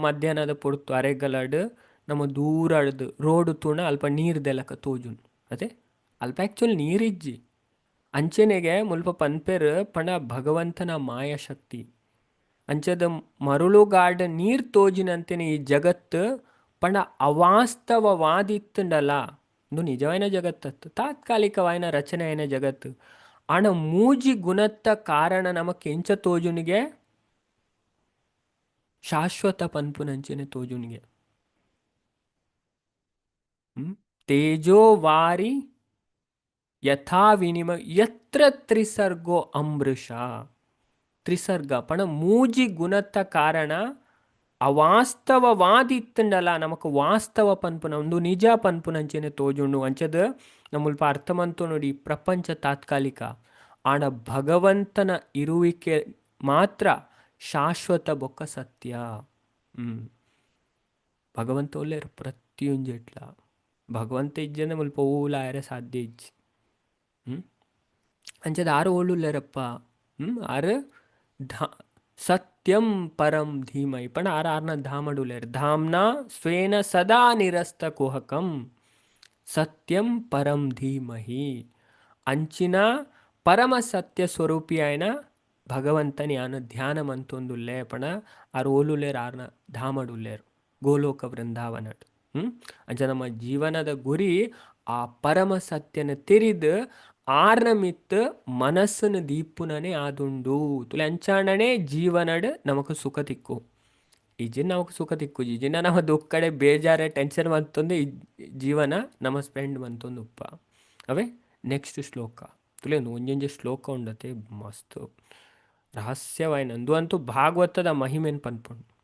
ಮಧ್ಯಾಹ್ನದ ಪೊಡ್ತು ಅರೆಗಲಡ್ ನಮ್ಮ ದೂರಡ್ದು ರೋಡ್ ತೂಣ ಅಲ್ಪ ನೀರು ದೆಲಕ ತೋಜುನ್ ಅದೇ ಅಲ್ಪ ಆ್ಯಕ್ಚುಲಿ ನೀರಿಜ್ಜಿ ಅಂಚೆನೆಗೆ ಮುಲ್ಪ ಪನ್ಪೆರ್ ಪಂಡ ಭಗವಂತನ ಮಾಯಾಶಕ್ತಿ ಅಂಚದ ಮರುಳುಗಾಡ್ ನೀರು ತೋಜಿನಂತೆನೆ ಈ ಜಗತ್ತು ಪಂಡ ಅವಾಸ್ತವವಾದಿತ್ತುಂಡಲ್ಲ ಇದು ನಿಜವಾಯಿನ ಜಗತ್ತತ್ತು ತಾತ್ಕಾಲಿಕವಾಯಿನ ರಚನೆ ಆಯ್ನ ಜಗತ್ತು ಆಣ ಮೂಜಿ ಗುಣತ್ತ ಕಾರಣ ನಮಕ್ ಎಂಚ ತೋಜುನಿಗೆ ಶಾಶ್ವತ ಪನ್ಪುನಂಚೆನೆ ತೋಜುನಿಗೆ ತೇಜೋ ವಾರಿ ಯಥಾ ವಿನಿಮಯ ಯತ್ರ ತ್ರಿಸರ್ಗೋ ಅಮೃಷ ತ್ರಿಸರ್ಗ ಪಣ ಮೂಜಿ ಗುಣತ್ತ ಕಾರಣ ಅವಾಸ್ತವವಾದಿತ್ತಂಡಲ್ಲ ನಮಕ್ ವಾಸ್ತವ ಪನ್ಪುನ ಒಂದು ನಿಜ ಪನ್ಪುನಂಚೆನೆ ತೋಜುಂಡು ಅಂಚದ ನಮ್ಮಲ್ಪ ಅರ್ಥಮಂತು ನೋಡಿ ಪ್ರಪಂಚ ತಾತ್ಕಾಲಿಕ ಆಣ ಭಗವಂತನ ಇರುವಿಕೆ ಮಾತ್ರ ಶಾಶ್ವತ ಬೊಕ್ಕ ಸತ್ಯ ಭಗವಂತ ಒಳ್ಳೆಯರು ಪ್ರತಿಯೊಂಜೆಟ್ಲ ಭಗವಂತ ಇಜ್ಜಂದ್ರೆ ಮುಲ್ಪ ಊಲಾಯರೆ ಸಾಧ್ಯ ಇಜ್ಜಿ ಅಂಚದ ಆರು ಓಳುಲ್ಲೇರಪ್ಪ ಆರು सत्यम परम धीमहि पण आर धामडुलेर धामना स्वेन सदा निरस्त कुहकम सत्यम परम ಧೀಮಹಿ ಅಂಚಿನ ಪರಮ ಸತ್ಯ ಸ್ವರೂಪಿ ಆಯ್ನ ಭಗವಂತನಿ ಆನ ಧ್ಯಾನ ಮಂತೊಂದುಲ್ಲೆ ಪಣ ಆರು ಓಲುಲೇರ್ ಆರ್ನ ಧಾಮಡುಲ್ಲೇರ್ ಗೋಲೋಕ ವೃಂದಾವನಡ್ ಅಂಚ ನಮ್ಮ ಜೀವನದ ಗುರಿ ಆ ಪರಮ ಸತ್ಯನ ತಿರಿದು ಆರ್ನ ಮಿತ್ ಮನಸ್ಸನ್ನು ದೀಪುನನೆ ಆದುಂಡು ತುಲೆ ಅಂಚಾಣನೆ ಜೀವನಡ್ ನಮಕ್ ಸುಖ ತಿಕ್ಕು ಈಜಿನ ನಮಗೆ ಸುಖ ತಿಕ್ಕು ಈಜಿನ ನಮ್ಮ ದುಃಖಡೆ ಬೇಜಾರೆ ಟೆನ್ಷನ್ ಬಂತೊಂದು ಜೀವನ ನಮ್ಮ ಸ್ಪೆಂಡ್ ಬಂತೊಂದು ಉಪ್ಪ ಅವೇ ನೆಕ್ಸ್ಟ್ ಶ್ಲೋಕ ತುಲೆ ಒಂಜೊಂಜೆ ಶ್ಲೋಕ ಉಂಡತೆ ಮಸ್ತ್ ರಹಸ್ಯವಾಯಿನಂದು ಅಂತೂ ಭಾಗವತದ ಮಹಿಮೆನ್ ಪನ್ಪುಂಡು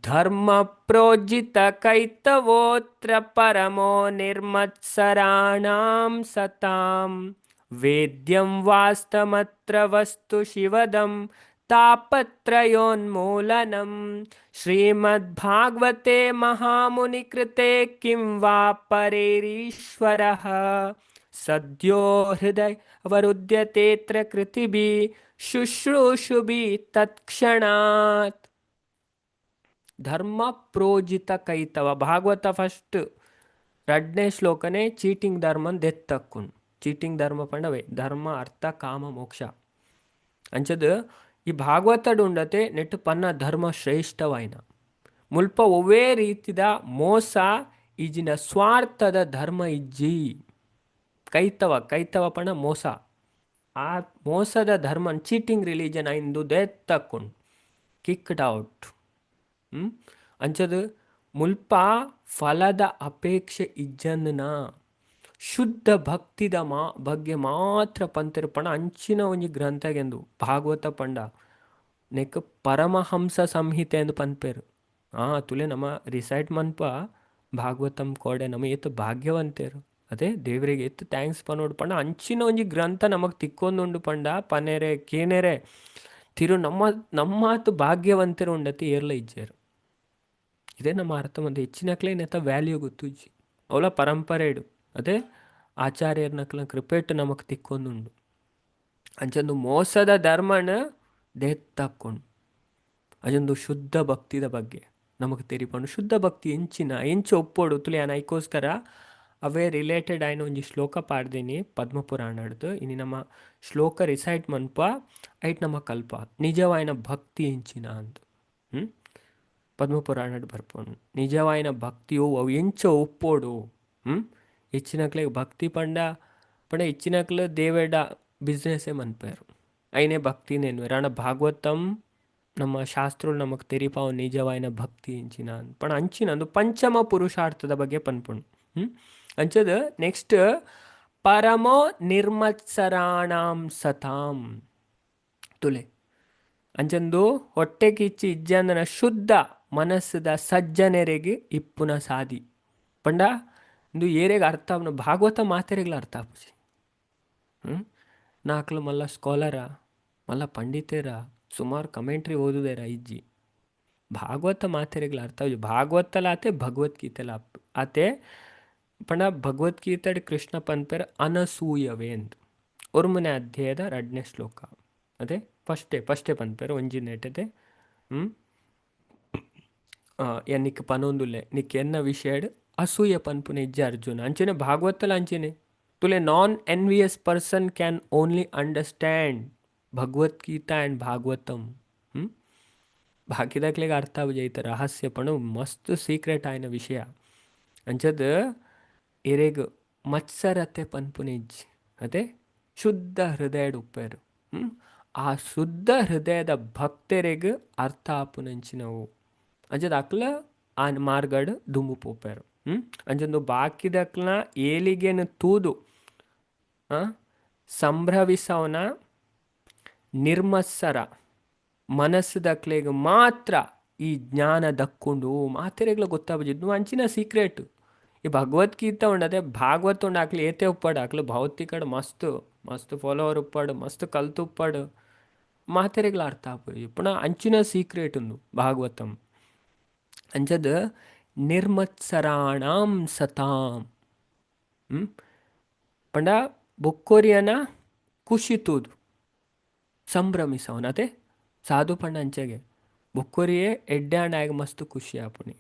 ಧರ್ಮ ಪ್ರೋಜಿತ ಕೈತವೋತ್ರ ಪರಮೋ ನಿರ್ಮತ್ಸರಾಣಾಂ ಸತಾಂ ವೇದ್ಯಂ ವಾಸ್ತಮತ್ರ ವಸ್ತು ಶಿವದಂ ತಾಪತ್ರಯೋನ್ಮೂಲನಂ ಶ್ರೀಮದ್ಭಾಗವತೆ ಮಹಾಮುನಿಕೃತೆ ಕಿಂ ವಾ ಪರೇರೀಶ್ವರಃ ಸದ್ಯೋ ಹೃದಯ ಅವರುದ್ಯತೇತ್ರ ಕೃತಿಭಿ ಶುಶ್ರೂಷುಭಿ ತತ್ಕ್ಷಣಾತ್ ಧರ್ಮ ಪ್ರೋಜಿತ ಕೈತವ ಭಾಗವತ ಫಸ್ಟ್ ಎರಡನೇ ಶ್ಲೋಕನೇ ಚೀಟಿಂಗ್ ಧರ್ಮನ್ ದೆತ್ತಕ್ಕುನ್ ಚೀಟಿಂಗ್ ಧರ್ಮ ಪಂಡವೇ ಧರ್ಮ ಅರ್ಥ ಕಾಮ ಮೋಕ್ಷ ಅಂಚದು ಈ ಭಾಗವತಡು ಉಂಡತೆ ನೆಟ್ಟು ಪನ್ನ ಧರ್ಮ ಶ್ರೇಷ್ಠವಾಯಿನ ಮುಲ್ಪ ಒವೇ ರೀತಿದ ಮೋಸ ಈಜಿನ ಸ್ವಾರ್ಥದ ಧರ್ಮ ಇಜ್ಜಿ ಕೈತವ ಪಣ ಮೋಸ ಆ ಮೋಸದ ಧರ್ಮನ್ ಚೀಟಿಂಗ್ ರಿಲಿಜನ್ ಐಂದು ದೆತ್ತಕ್ಕುಂಡು ಕಿಕ್ಡ್ ಔಟ್ ಅಂಚದು ಮುಲ್ಪ ಫಲದ ಅಪೇಕ್ಷೆ ಇಜ್ಜನ್ನ ಶುದ್ಧ ಭಕ್ತಿದ ಬಗ್ಗೆ ಮಾತ್ರ ಪಂತರು ಪಣ ಅಂಚಿನ ಒಂಜಿ ಗ್ರಂಥಗೆಂದು ಭಾಗವತ ಪಂಡ ನೆಕ್ ಪರಮಹಂಸ ಸಂಹಿತೆ ಎಂದು ಪನ್ಪೇರು ತುಲೆ ನಮ್ಮ ರಿಸೈಟ್ ಮನ್ಪ ಭಾಗವತಂ ಕೋಡೆ ನಮ್ಮ ಎತ್ತು ಭಾಗ್ಯವಂತೇರು ಅದೇ ದೇವರಿಗೆ ಎತ್ತು ಥ್ಯಾಂಕ್ಸ್ ಪನೋಡು ಪಂಡ ಅಂಚಿನ ಒಂಜಿ ಗ್ರಂಥ ನಮಗೆ ತಿಕ್ಕೊಂದುಂಡು ಪಂಡ ಪನೆರೆ ಕೇನೆರೆ ತಿರು ನಮ್ಮತ್ತು ಭಾಗ್ಯವಂತರು ಉಂಡತಿ ಏರ್ಲ ಇಜ್ಜೇರು ಇದೇ ನಮ್ಮ ಅರ್ಥ ಮಂದಿ ಹೆಚ್ಚಿನಕ್ಲೇ ನೆತ್ತ ವ್ಯಾಲ್ಯೂ ಗೊತ್ತುಜ್ಜಿ ಅವಳ ಪರಂಪರೆಡು ಅದೇ ಆಚಾರ್ಯರ್ನಕ್ಲ ಕೃಪೇಟ್ ನಮಕ್ ತಿಕ್ಕೊಂದುಂಡು ಅಂಚಂದು ಮೋಸದ ಧರ್ಮನ ದೆತ್ತಕ್ಕೊಂಡು ಅಂಚಂದು ಶುದ್ಧ ಭಕ್ತಿದ ಬಗ್ಗೆ ನಮಗೆ ತೆರಿಪಂಡು ಶುದ್ಧ ಭಕ್ತಿ ಎಂಚು ಒಪ್ಪೋಡು ತುಳಿ ಐಕೋಸ್ಕರ ಅವೇ ರಿಲೇಟೆಡ್ ಆಯ್ನ ಒಂಜಿ ಶ್ಲೋಕ ಪಾಡ್ದೇನಿ ಪದ್ಮಪುರಾಣಡ್ದು ಇನ್ನು ನಮ್ಮ ಶ್ಲೋಕ ರಿಸೈಟ್ ಮನ್ಪ ಐಟ್ ನಮ್ಮ ಕಲ್ಪ ನಿಜವಾಯಿನ ಭಕ್ತಿ ಎಂಚಿನ ಅಂತ ಪದ್ಮಪುರಾಣಡ್ ಬರ್ಪೋನು ನಿಜವಾಯಿನ ಭಕ್ತಿಯು ಅವು ಎಂಚ ಒಪ್ಪೋಡು ಹೆಚ್ಚಿನಕ್ಲೆ ಭಕ್ತಿ ಪಂಡ ಹೆಚ್ಚಿನಕ್ಲು ದೇವೇಡ ಬಿಸ್ನೆಸ್ಸೇ ಮನ್ಪೇರು ಐನೇ ಭಕ್ತಿನೇನು ರಾಣ ಭಾಗವತಂ ನಮ್ಮ ಶಾಸ್ತ್ರಗಳು ನಮಗೆ ತೆರಿಪಾವು ನಿಜವಾಯಿನ ಭಕ್ತಿ ಎಂಚಿನ ಪಣ ಅಂಚಿನ ಒಂದು ಪಂಚಮ ಪುರುಷಾರ್ಥದ ಬಗ್ಗೆ ಪನ್ಪುಂಡು ಅಂಚದ ನೆಕ್ಸ್ಟ್ ಪರಮೋ ನಿರ್ಮತ್ಸರಾಣಾಂ ಸತಾಂ ತುಲೆ ಅಂಚಂದು ಹೊಟ್ಟೆ ಕಿಚ್ಚಿ ಇಜ್ಜಂದನ ಶುದ್ಧ ಮನಸ್ಸದ ಸಜ್ಜನೆರೆಗೆ ಇಪ್ಪುನ ಸಾದಿ ಪಂಡ ಇಂದು ಏರೆಗೆ ಅರ್ಥ ಭಾಗವತ ಮಾತೆರೆಗ್ಲ ಅರ್ಥ ಆಪುಜಿ ನಾಕ್ಲು ಮಲ್ಲ ಸ್ಕಾಲರ ಮಲ್ಲ ಪಂಡಿತೇರ ಸುಮಾರು ಕಮೆಂಟ್ರಿ ಓದುದೇರ ಇಜ್ಜಿ ಭಾಗವತ ಮಾತೆರೆಗ್ಲ ಅರ್ಥ ಆಪುಜಿ ಭಾಗವತಲ ಆತೆ ಭಗವದ್ಗೀತೆಲ ಆತೆ ಪಂಡ ಭಗವದ್ಗೀತೆ ಕೃಷ್ಣ ಪನ್ಪೇರ ಅನಸೂಯವೇ ಎಂದು ಒರ್ಮನೆ ಅಧ್ಯಾಯದ 2ನೇ ಶ್ಲೋಕ ಅದೇ ಫಸ್ಟೇ ಪನ್ಪೇರ ಒಂಜಿನೇಟದೆ ನಿಕ್ ಪನೊಂದುಲ್ಲೆ ನಿಕ್ ಎನ್ನ ವಿಷಯಡ್ ಅಸೂಯ ಪನ್ಪುನೆ ಇಜ್ಜ ಅರ್ಜುನ ಅಂಚೆನೆ ಭಾಗವತಲ ಅಂಚೆನೆ ತುಲೆ non envious person can only understand Bhagavad Gita and Bhagavatam ಬಾಕಿದಾಕ್ಲೆಗೆ ಅರ್ಥ ಆಗುಜೈತೆ ರಹಸ್ಯ ಪಣ ಮಸ್ತ್ ಸೀಕ್ರೆಟ್ ಆಯ್ನ ವಿಷಯ ಅಂಚದ ಎರೆಗ್ ಮತ್ಸರತೆ ಪನ್ಪುನೆ ಇಜ್ಜಿ ಅದೇ ಶುದ್ಧ ಹೃದಯಡ್ ಉಪ್ಪೇರು ಆ ಶುದ್ಧ ಹೃದಯದ ಭಕ್ತರಿಗೆ ಅರ್ಥ ಆಪುನಂಚಿನವು ಅಂಚದ ಅಕ್ಲ ಆ ಮಾರ್ಗಡ್ ದುಂಬು ಪೋಪೇರು ಅಂಚಂದು ಬಾಕಿದಕ್ಲ ಏಲಿಗೆನ ತೂದು ಸಂಭ್ರವಿಸವನ ನಿರ್ಮತ್ಸರ ಮನಸ್ಸದಕ್ಲೆಗೆ ಮಾತ್ರ ಈ ಜ್ಞಾನ ದಕ್ಕೊಂಡು ಮಾತೆರೆಗ್ಲ ಗೊತ್ತಾಗ್ಬಿದ್ದು ಅಂಚಿನ ಸೀಕ್ರೆಟ್ ಈ ಭಗವದ್ಗೀತಾ ಉಂಡದೆ ಭಾಗವತ ಉಂಡು ಆಕ್ಲಿ ಏತೆ ಉಪ್ಪಾಡು ಆಕ್ಲು ಭೌತಿಕಡ್ ಮಸ್ತ್ ಫಾಲೋವರ್ ಉಪ್ಪಾಡು ಮಸ್ತ್ ಕಲ್ತು ಉಪ್ಪಾಡು ಮಾತೆರೆಗ್ಲ ಅರ್ಥ ಆಪುಜಿ ಪುಣ ಅಂಚಿನ ಸೀಕ್ರೆಟ್ ಉಂದು ಭಾಗವತಂ ಅಂಚದ ನಿರ್ಮತ್ಸರಾಣಾಂ ಸತಾಂ ಪಂಡ ಬೊಕ್ಕೋರಿಯನ ಖುಷಿ ತೂದು ಸಂಭ್ರಮಿಸವನ ಅದೇ ಸಾಧು ಪಂಡ ಅಂಚೆಗೆ ಬೊಕ್ಕೊರಿಯೇ ಎಡ್ಡೆ ಆಗ ಮಸ್ತ್ ಖುಷಿ ಆಪುನಿ.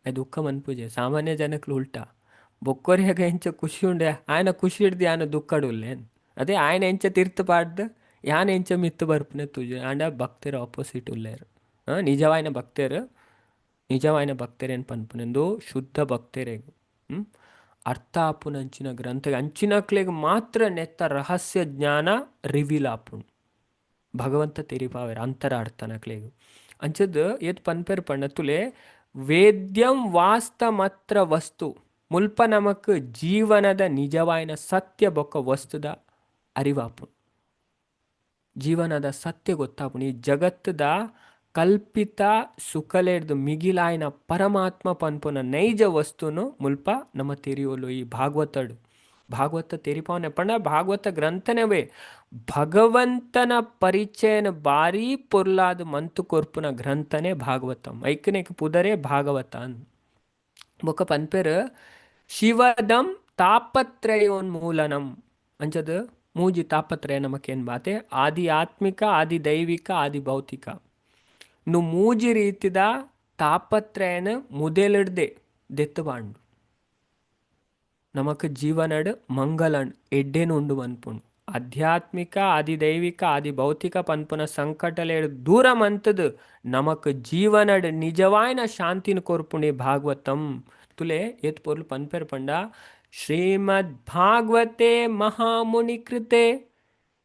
ದುಃಖ ಮನ್ಪುಜೆ ಸಾಮಾನ್ಯ ಜನಕ್ಲು ಉಲ್ಟಾ ಬೊಕ್ಕೊರಿಯಾಗ ಎಂಚ ಖುಷಿ ಉಂಡೆ ಆಯ್ನ ಖುಷಿ ಹಿಡ್ದು ಯಾನ ದುಃಖಡುಲ್ಲೇನು. ಅದೇ ಆಯ್ನ ಎಂಚ ತೀರ್ಥ ಪಾಡ್ದು ಯಾನ ಎಂಚ ಮಿತ್ತು ಬರ್ಪನೆ ತುಜೆ ಆಂಡ ಭಕ್ತರ ಆಪೋಸಿಟ್ ಉಲ್ಲೇರು. ನಿಜವಾಯ್ನ ಭಕ್ತರು ನಿಜವಾಯ್ನ ಭಕ್ತರೇನು ಪನ್ಪುನೆಂದು ಶುದ್ಧ ಭಕ್ತರೇಗು ಅರ್ಥ ಆಪುನಂಚಿನ ಗ್ರಂಥ ಅಂಚಿನಕ್ಲೆಗ್ ಮಾತ್ರ ನೆತ್ತ ರಹಸ್ಯ ಜ್ಞಾನ ರಿವೀಲ್ ಆಪುಣ್ ಭಗವಂತ ತೆರಿಪಾವೇರ ಅಂತರ ಅರ್ಥನಕ್ಲೆಗು ಅಂಚದ್ ಏತ್ ಪನ್ಪೇರ್ ಪಣ್ಣ ತುಲೆ ವೇದ್ಯಂ ವಾಸ್ತ ಮಾತ್ರ ವಸ್ತು ಮುಲ್ಪ ನಮಕ್ ಜೀವನದ ನಿಜವಾಯಿನ ಸತ್ಯ ಬೊಕ್ಕ ವಸ್ತುದ ಅರಿವಾಪುಣ್ ಜೀವನದ ಸತ್ಯ ಗೊತ್ತಾಪುಣ್. ಈ ಜಗತ್ತದ ಕಲ್ಪಿತ ಸುಖಲೇರ್ದು ಮಿಗಿಲಾಯಿನ ಪರಮಾತ್ಮ ಪನ್ಪುನ ನೈಜ ವಸ್ತುನು ಮುಲ್ಪ ನಮ್ಮ ತೆರಿಯೋಲು ಈ ಭಾಗವತ ತೆರಿಪಾವನೆ ಪಂಡ ಭಾಗವತ ಗ್ರಂಥನವೇ ಭಗವಂತನ ಪರಿಚಯನ ಬಾರಿ ಪೊರ್ಲಾದ ಮಂತು ಕೊರ್ಪುನ ಗ್ರಂಥನೇ ಭಾಗವತಂ ಐಕನೇಕ ಪುದರೇ ಭಾಗವತ ಬೊಕ್ಕ ಪನ್ಪೇರು ಶಿವದಂ ತಾಪತ್ರಯೋನ್ಮೂಲನಂ ಅಂಚದು ಮೂಜಿ ತಾಪತ್ರಯ ನಮಕೇನು ಬಾತೆ ಆದಿ ಆತ್ಮಿಕ ಆದಿ ದೈವಿಕ ಆದಿ ಭೌತಿಕ ನು ಮೂಜಿ ರೀತಿದ ತಾಪತ್ರಯನ ಮುದೆಲಿಡ್ದೆ ದೆತ್ತು ಬಾಂಡು ನಮಕ್ ಜೀವನಡ್ ಮಂಗಲನ್ ಎಡ್ಡೆನು ಉಂಡು ಮನ್ಪುಂಡು. ಆಧ್ಯಾತ್ಮಿಕ ಆದಿ ದೈವಿಕ ಆದಿ ಭೌತಿಕ ಪನ್ಪುನ ಸಂಕಟಲೇಡ್ ದೂರ ಮಂತದು ನಮಕ್ ಜೀವನಡ್ ನಿಜವಾಯ್ನ ಶಾಂತಿನ ಕೊರ್ಪುಣಿ ಭಾಗವತಂ ತುಲೆ ಏತ್ ಪೊರ್ಲು ಪನ್ಪೇರ್ ಪಂಡ ಶ್ರೀಮದ್ ಭಾಗವತೆ ಮಹಾಮುನಿ ಕೃತೆ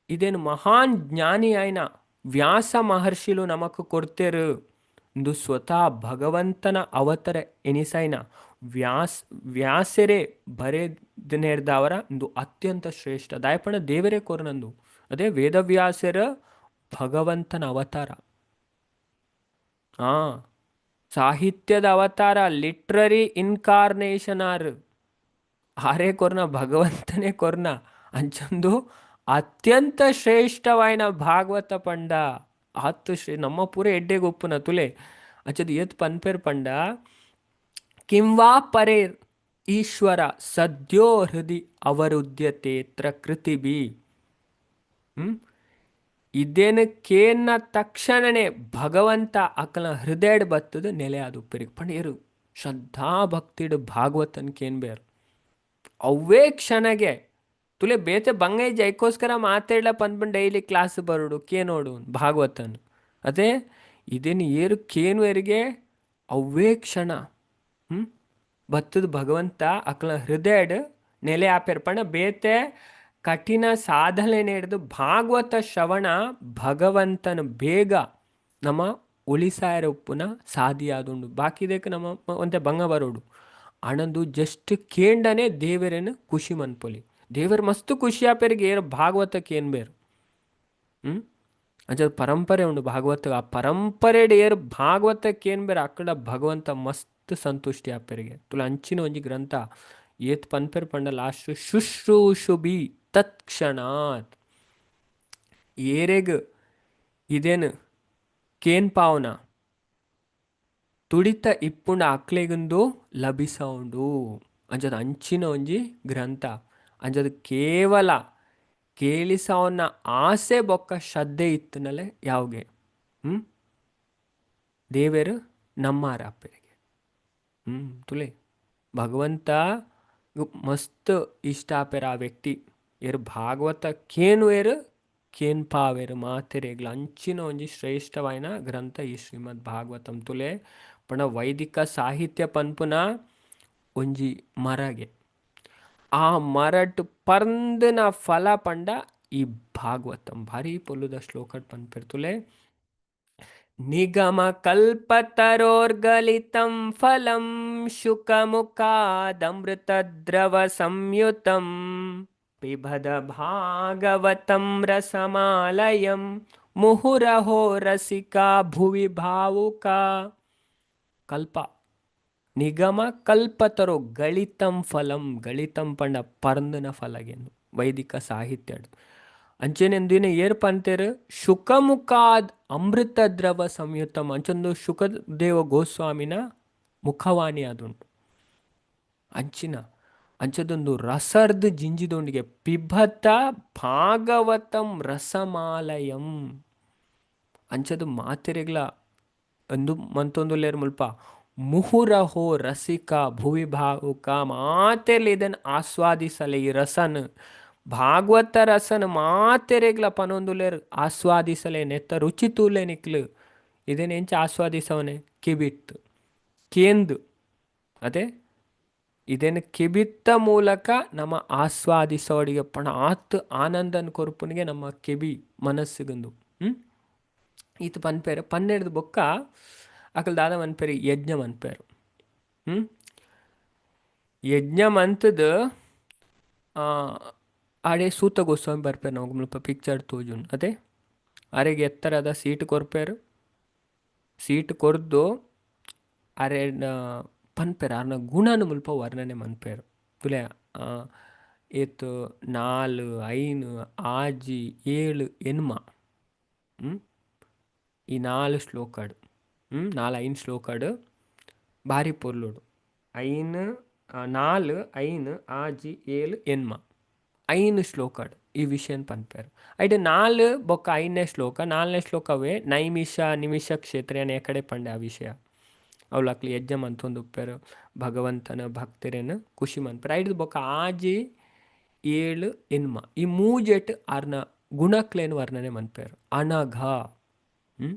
ಇದೇನು ಮಹಾನ್ ಜ್ಞಾನಿ ಆಯ್ನ ವ್ಯಾಸ ಮಹರ್ಷಿಲು ನಮಕ್ ಕೊಡ್ತೇರು ಇಂದು ಸ್ವತಃ ಭಗವಂತನ ಅವತರ ಎನಿಸೈನ ವ್ಯಾಸರೇ ಬರೆದನೇರ್ದವರ ಇಂದು ಅತ್ಯಂತ ಶ್ರೇಷ್ಠ ದಾಯಪಣ ದೇವರೇ ಕೊರನಂದು ಅದೇ ವೇದವ್ಯಾಸರ ಭಗವಂತನ ಅವತಾರ ಸಾಹಿತ್ಯದ ಅವತಾರ ಲಿಟ್ರರಿ ಇನ್ಕಾರ್ನೇಷನ್ ಆರೇ ಕೊರ್ನ ಭಗವಂತನೇ ಕೊರ್ನ ಅಂಚಂದು ಅತ್ಯಂತ ಶ್ರೇಷ್ಠವಾಯಿನ ಭಾಗವತ ಪಂಡ ಆತ್ತು ನಮ್ಮ ಪೂರ ಎಡ್ಡೆಗೆ ಒಪ್ಪುನ ತುಲೆ ಅಂಚದು ಏತ್ ಪನ್ಪೇರ್ ಪಂಡ ಕಿಂವಾ ಪರೇರ್ ಈಶ್ವರ ಸದ್ಯೋ ಹೃದಯ ಅವರುದ್ಯತೇತ್ರ ಕೃತಿಬಿ ಇದೇನು ಕೇನ್ನ ತಕ್ಷಣನೇ ಭಗವಂತ ಅಕಲ ಹೃದಯಡ್ ಬತ್ತದ ನೆಲೆ ಅದು ಉಪ್ಪರಿಗೆ ಪಂಡೇರು ಶ್ರದ್ಧಾ ಭಕ್ತಿಡ್ ಭಾಗವತನ್ ಕೇನ್ ಬೇರು ಅವೇ ಕ್ಷಣಗೆ ತುಲೆ ಬೇತೆ ಬಂಗೈ ಜೈಕೋಸ್ಕರ ಮಾತಾಡ್ಲ ಪನ್ಪಂಡ್ ಡೈಲಿ ಕ್ಲಾಸ್ ಬರೋಡು ಕೇನೋಡು ಭಾಗವತನ್ ಅದೇ ಇದೇನು ಏರು ಕೇನುವರಿಗೆ ಅವೇ ಕ್ಷಣ ಬತ್ತದ ಭಗವಂತ ಅಕಲ ಹೃದಯಡ್ ನೆಲೆ ಆಪೇರ್ಪಣ ಬೇತೆ ಕಠಿಣ ಸಾಧನೆ ಹಿಡಿದು ಭಾಗವತ ಶ್ರವಣ ಭಗವಂತನ ಬೇಗ ನಮ್ಮ ಉಳಿಸಾಯರ ಉಪ್ಪುನ ಸಾಧಿಯಾದುಂಡು ಬಾಕಿದೇಕ ನಮ್ಮ ಒಂತೆ ಬಂಗ ಬರೋಡು ಆನಂದು ಜಸ್ಟ್ ಕೇಂಡನೆ ದೇವರೇನು ಖುಷಿ ಮನ್ಪೊಲಿ ದೇವರು ಮಸ್ತ್ ಖುಷಿ ಆಪೇರಿಗೆ ಏರು ಭಾಗವತಕ್ಕೆ ಏನು ಬೇರು ಅಂಚ ಪರಂಪರೆ ಉಂಡು ಭಾಗವತ ಆ ಪರಂಪರೆಡ್ ಏರು ಭಾಗವತಕ್ಕೆ ಏನು ಬೇರು ಅಕ್ಕಡ ಭಗವಂತ ಮಸ್ತ್ ಸಂತುಷ್ಟಿ ಆಪೇರಿಗೆ ತುಲ ಅಂಚಿನ ಒಂಜಿ ಗ್ರಂಥ ಏತ್ ಪನ್ಪೇರ್ ಪಂಡ ಲಾಸ್ಟ್ ಶುಶ್ರೂಷುಬಿ ತತ್ಕ್ಷಣಾತ್ ಏರೆಗ್ ಇದೇನು ಕೇನ್ ಪಾವನ ತುಡಿತ ಇಪ್ಪುಂಡ ಅಕ್ಲೆಗಂದು ಲಭಿಸೌಂಡು ಅಂಚದ ಅಂಚಿನ ಒಂಜಿ ಗ್ರಂಥ ಅಂಚದು ಕೇವಲ ಕೇಳಿಸವನ್ನ ಆಸೆ ಬೊಕ್ಕ ಶ್ರದ್ಧೆ ಇತ್ತನಲೆ ಯಾವ್ಗೆ ದೇವರು ನಮ್ಮಾರ ಅಪ್ಪರಿಗೆ ತುಲೆ ಭಗವಂತ ಮಸ್ತ್ ಇಷ್ಟ ಆಪೇರ ಆ ವ್ಯಕ್ತಿ ಏರು ಭಾಗವತ ಕೇನು ಏರು ಕೇನ್ ಪಾವೇರು ಮಾತೆರೆಗ್ಲ ಅಂಚಿನ ಒಂಜಿ ಶ್ರೇಷ್ಠವಾಯಿನ ಗ್ರಂಥ ಈ ಶ್ರೀಮದ್ ಭಾಗವತಂ ತುಲೆ ಪಣ ವೈದಿಕ ಸಾಹಿತ್ಯ ಪನ್ಪುನ ಒಂಜಿ ಮರಗೆ ಆ ಮರಟ್ ಪರ್ಂದನ ಫಲ ಪಂಡ ಈ ಭಾಗವತಂ ಭಾರಿ ಪೊಲ್ಲುದ ಶ್ಲೋಕಟ್ ಪನ್ಪೇರ್ ತುಲೆ ನಿಗಮ ಕಲ್ಪತರೋರ್ಗಲಿತಂ ಫಲಂ ಶುಕಮುಖಾದಮೃತ ದ್ರವ ಸಂಯುತಂ ಪಿಬದ ಭಾಗವತಂ ರಸಮಾಲಯಂ ಮುಹುರಹೋ ರಸಿಕಾ ಭುವಿ ಭಾವುಕ ಕಲ್ಪ ನಿಗಮ ಕಲ್ಪತರೋ ಗಳಿತಂ ಫಲಂ ಗಳಿತಂ ಪಂಡ ಪರ್ಂದನ ಫಲಗೆಂದು ವೈದಿಕ ಸಾಹಿತ್ಯ ಅಂಚೆನೆಂದಿನ ಏರ್ ಪಂತೇರು ಶುಕಮುಖಾದ್ ಅಮೃತ ದ್ರವ ಸಂಯುತಂ ಅಂಚೊಂದು ಶುಕದೇವ ಗೋಸ್ವಾಮಿನ ಮುಖವಾಣಿ ಅದುಂಟು ಅಂಚಿನ ಅಂಚದೊಂದು ರಸರ್ದು ಜಿಂಜಿದೊಂದಿಗೆ ಪಿಬತ ಭಾಗವತಂ ರಸಮಾಲಯಂ ಅಂಚದು ಮಾತೆರೆಗ್ಲ ಅಂದು ಮಂತೊಂದು ಲೇರ್ ಮುಲ್ಪ ಮುಹುರಹೋ ರಸಿಕ ಭುವಿ ಭಾವುಕ ಮಾತೆರ್ಲಿ ಇದನ್ನು ಆಸ್ವಾದಿಸಲೆ ಈ ರಸನ್ ಭಾಗವತ ರಸನ್ ಮಾತೆರೆಗ್ಲ ಪನೊಂದುಲೇರ್ ಆಸ್ವಾದಿಸಲೆ ನೆತ್ತ ರುಚಿ ತೂಲೆ ನಿಕ್ಲು ಇದನ್ನ ಎಂಚ ಆಸ್ವಾದಿಸವನೆ ಕಿಬಿತ್ತು ಕೇಂದು ಅದೇ ಇದನ್ನು ಕಿಬಿತ್ತ ಮೂಲಕ ನಮ್ಮ ಆಸ್ವಾದಿಸೋಡಿಗೆ ಪಣ ಆತ್ ಆನಂದನ್ ಕೊರ್ಪುನಿಗೆ ನಮ್ಮ ಕಿಬಿ ಮನಸ್ಸಿಗಂದು ಈತ ಪನ್ಪೇರು ಪನ್ನೆಡ್ದು ಬೊಕ್ಕ ಅಕಲ್ ದಾದ ಮನ್ಪೇರು ಯಜ್ಞ ಮನ್ಪೇರು ಯಜ್ಞ ಮಂತದ ಆಡೆ ಸೂತ ಗೋಸ್ವಾಮಿ ಬರ್ಪೇರು ನಾವು ಮುಲ್ಪ ಪಿಕ್ಚರ್ ತೋಜುನ್ ಅದೇ ಅರೆಗೆ ಎತ್ತರದ ಸೀಟ್ ಕೊರ್ಪೇರು ಸೀಟ್ ಕೊರ್ದು ಅರೆ ಪನ್ಪೇರು ಅರ್ನ ಗುಣನ ಮುಲ್ಪ ವರ್ಣನೆ ಮನ್ಪೇರು ತುಲೆ ಏತು 4 5 ಆಜಿ 7 ಎನ್ಮ ಈ 4 ಶ್ಲೋಕಡು 4-5 ಶ್ಲೋಕಡು ಭಾರಿ ಪೊರ್ಲುಡು 5 4 5 ಆಜಿ 7 ಎನ್ಮ 5 ಶ್ಲೋಕಡು ಈ ವಿಷಯನ ಪನ್ಪೇರು ಐಟೆ 4 ಬೊಕ್ಕ 5ನೇ ಶ್ಲೋಕ 4ನೇ ಶ್ಲೋಕವೇ ನೈಮಿಷ ನಿಮಿಷ ಕ್ಷೇತ್ರನ ಕಡೆ ಪಂಡೆ ಆ ವಿಷಯ ಅವಲಕ್ಲಿ ಯಜ್ಞ ಮಂತೊಂದು ಉಪ್ಪೇರು ಭಗವಂತನ ಭಕ್ತರೇನು ಖುಷಿ ಮನ್ಪೇರು ಐದು ಬೊಕ್ಕ ಆಜಿ 7 ಎನ್ಮ ಈ ಮೂಜೆಟ್ ಅರ್ನ ಗುಣಕ್ಲೇನು ವರ್ಣನೆ ಮನ್ಪೇರು ಅನಘ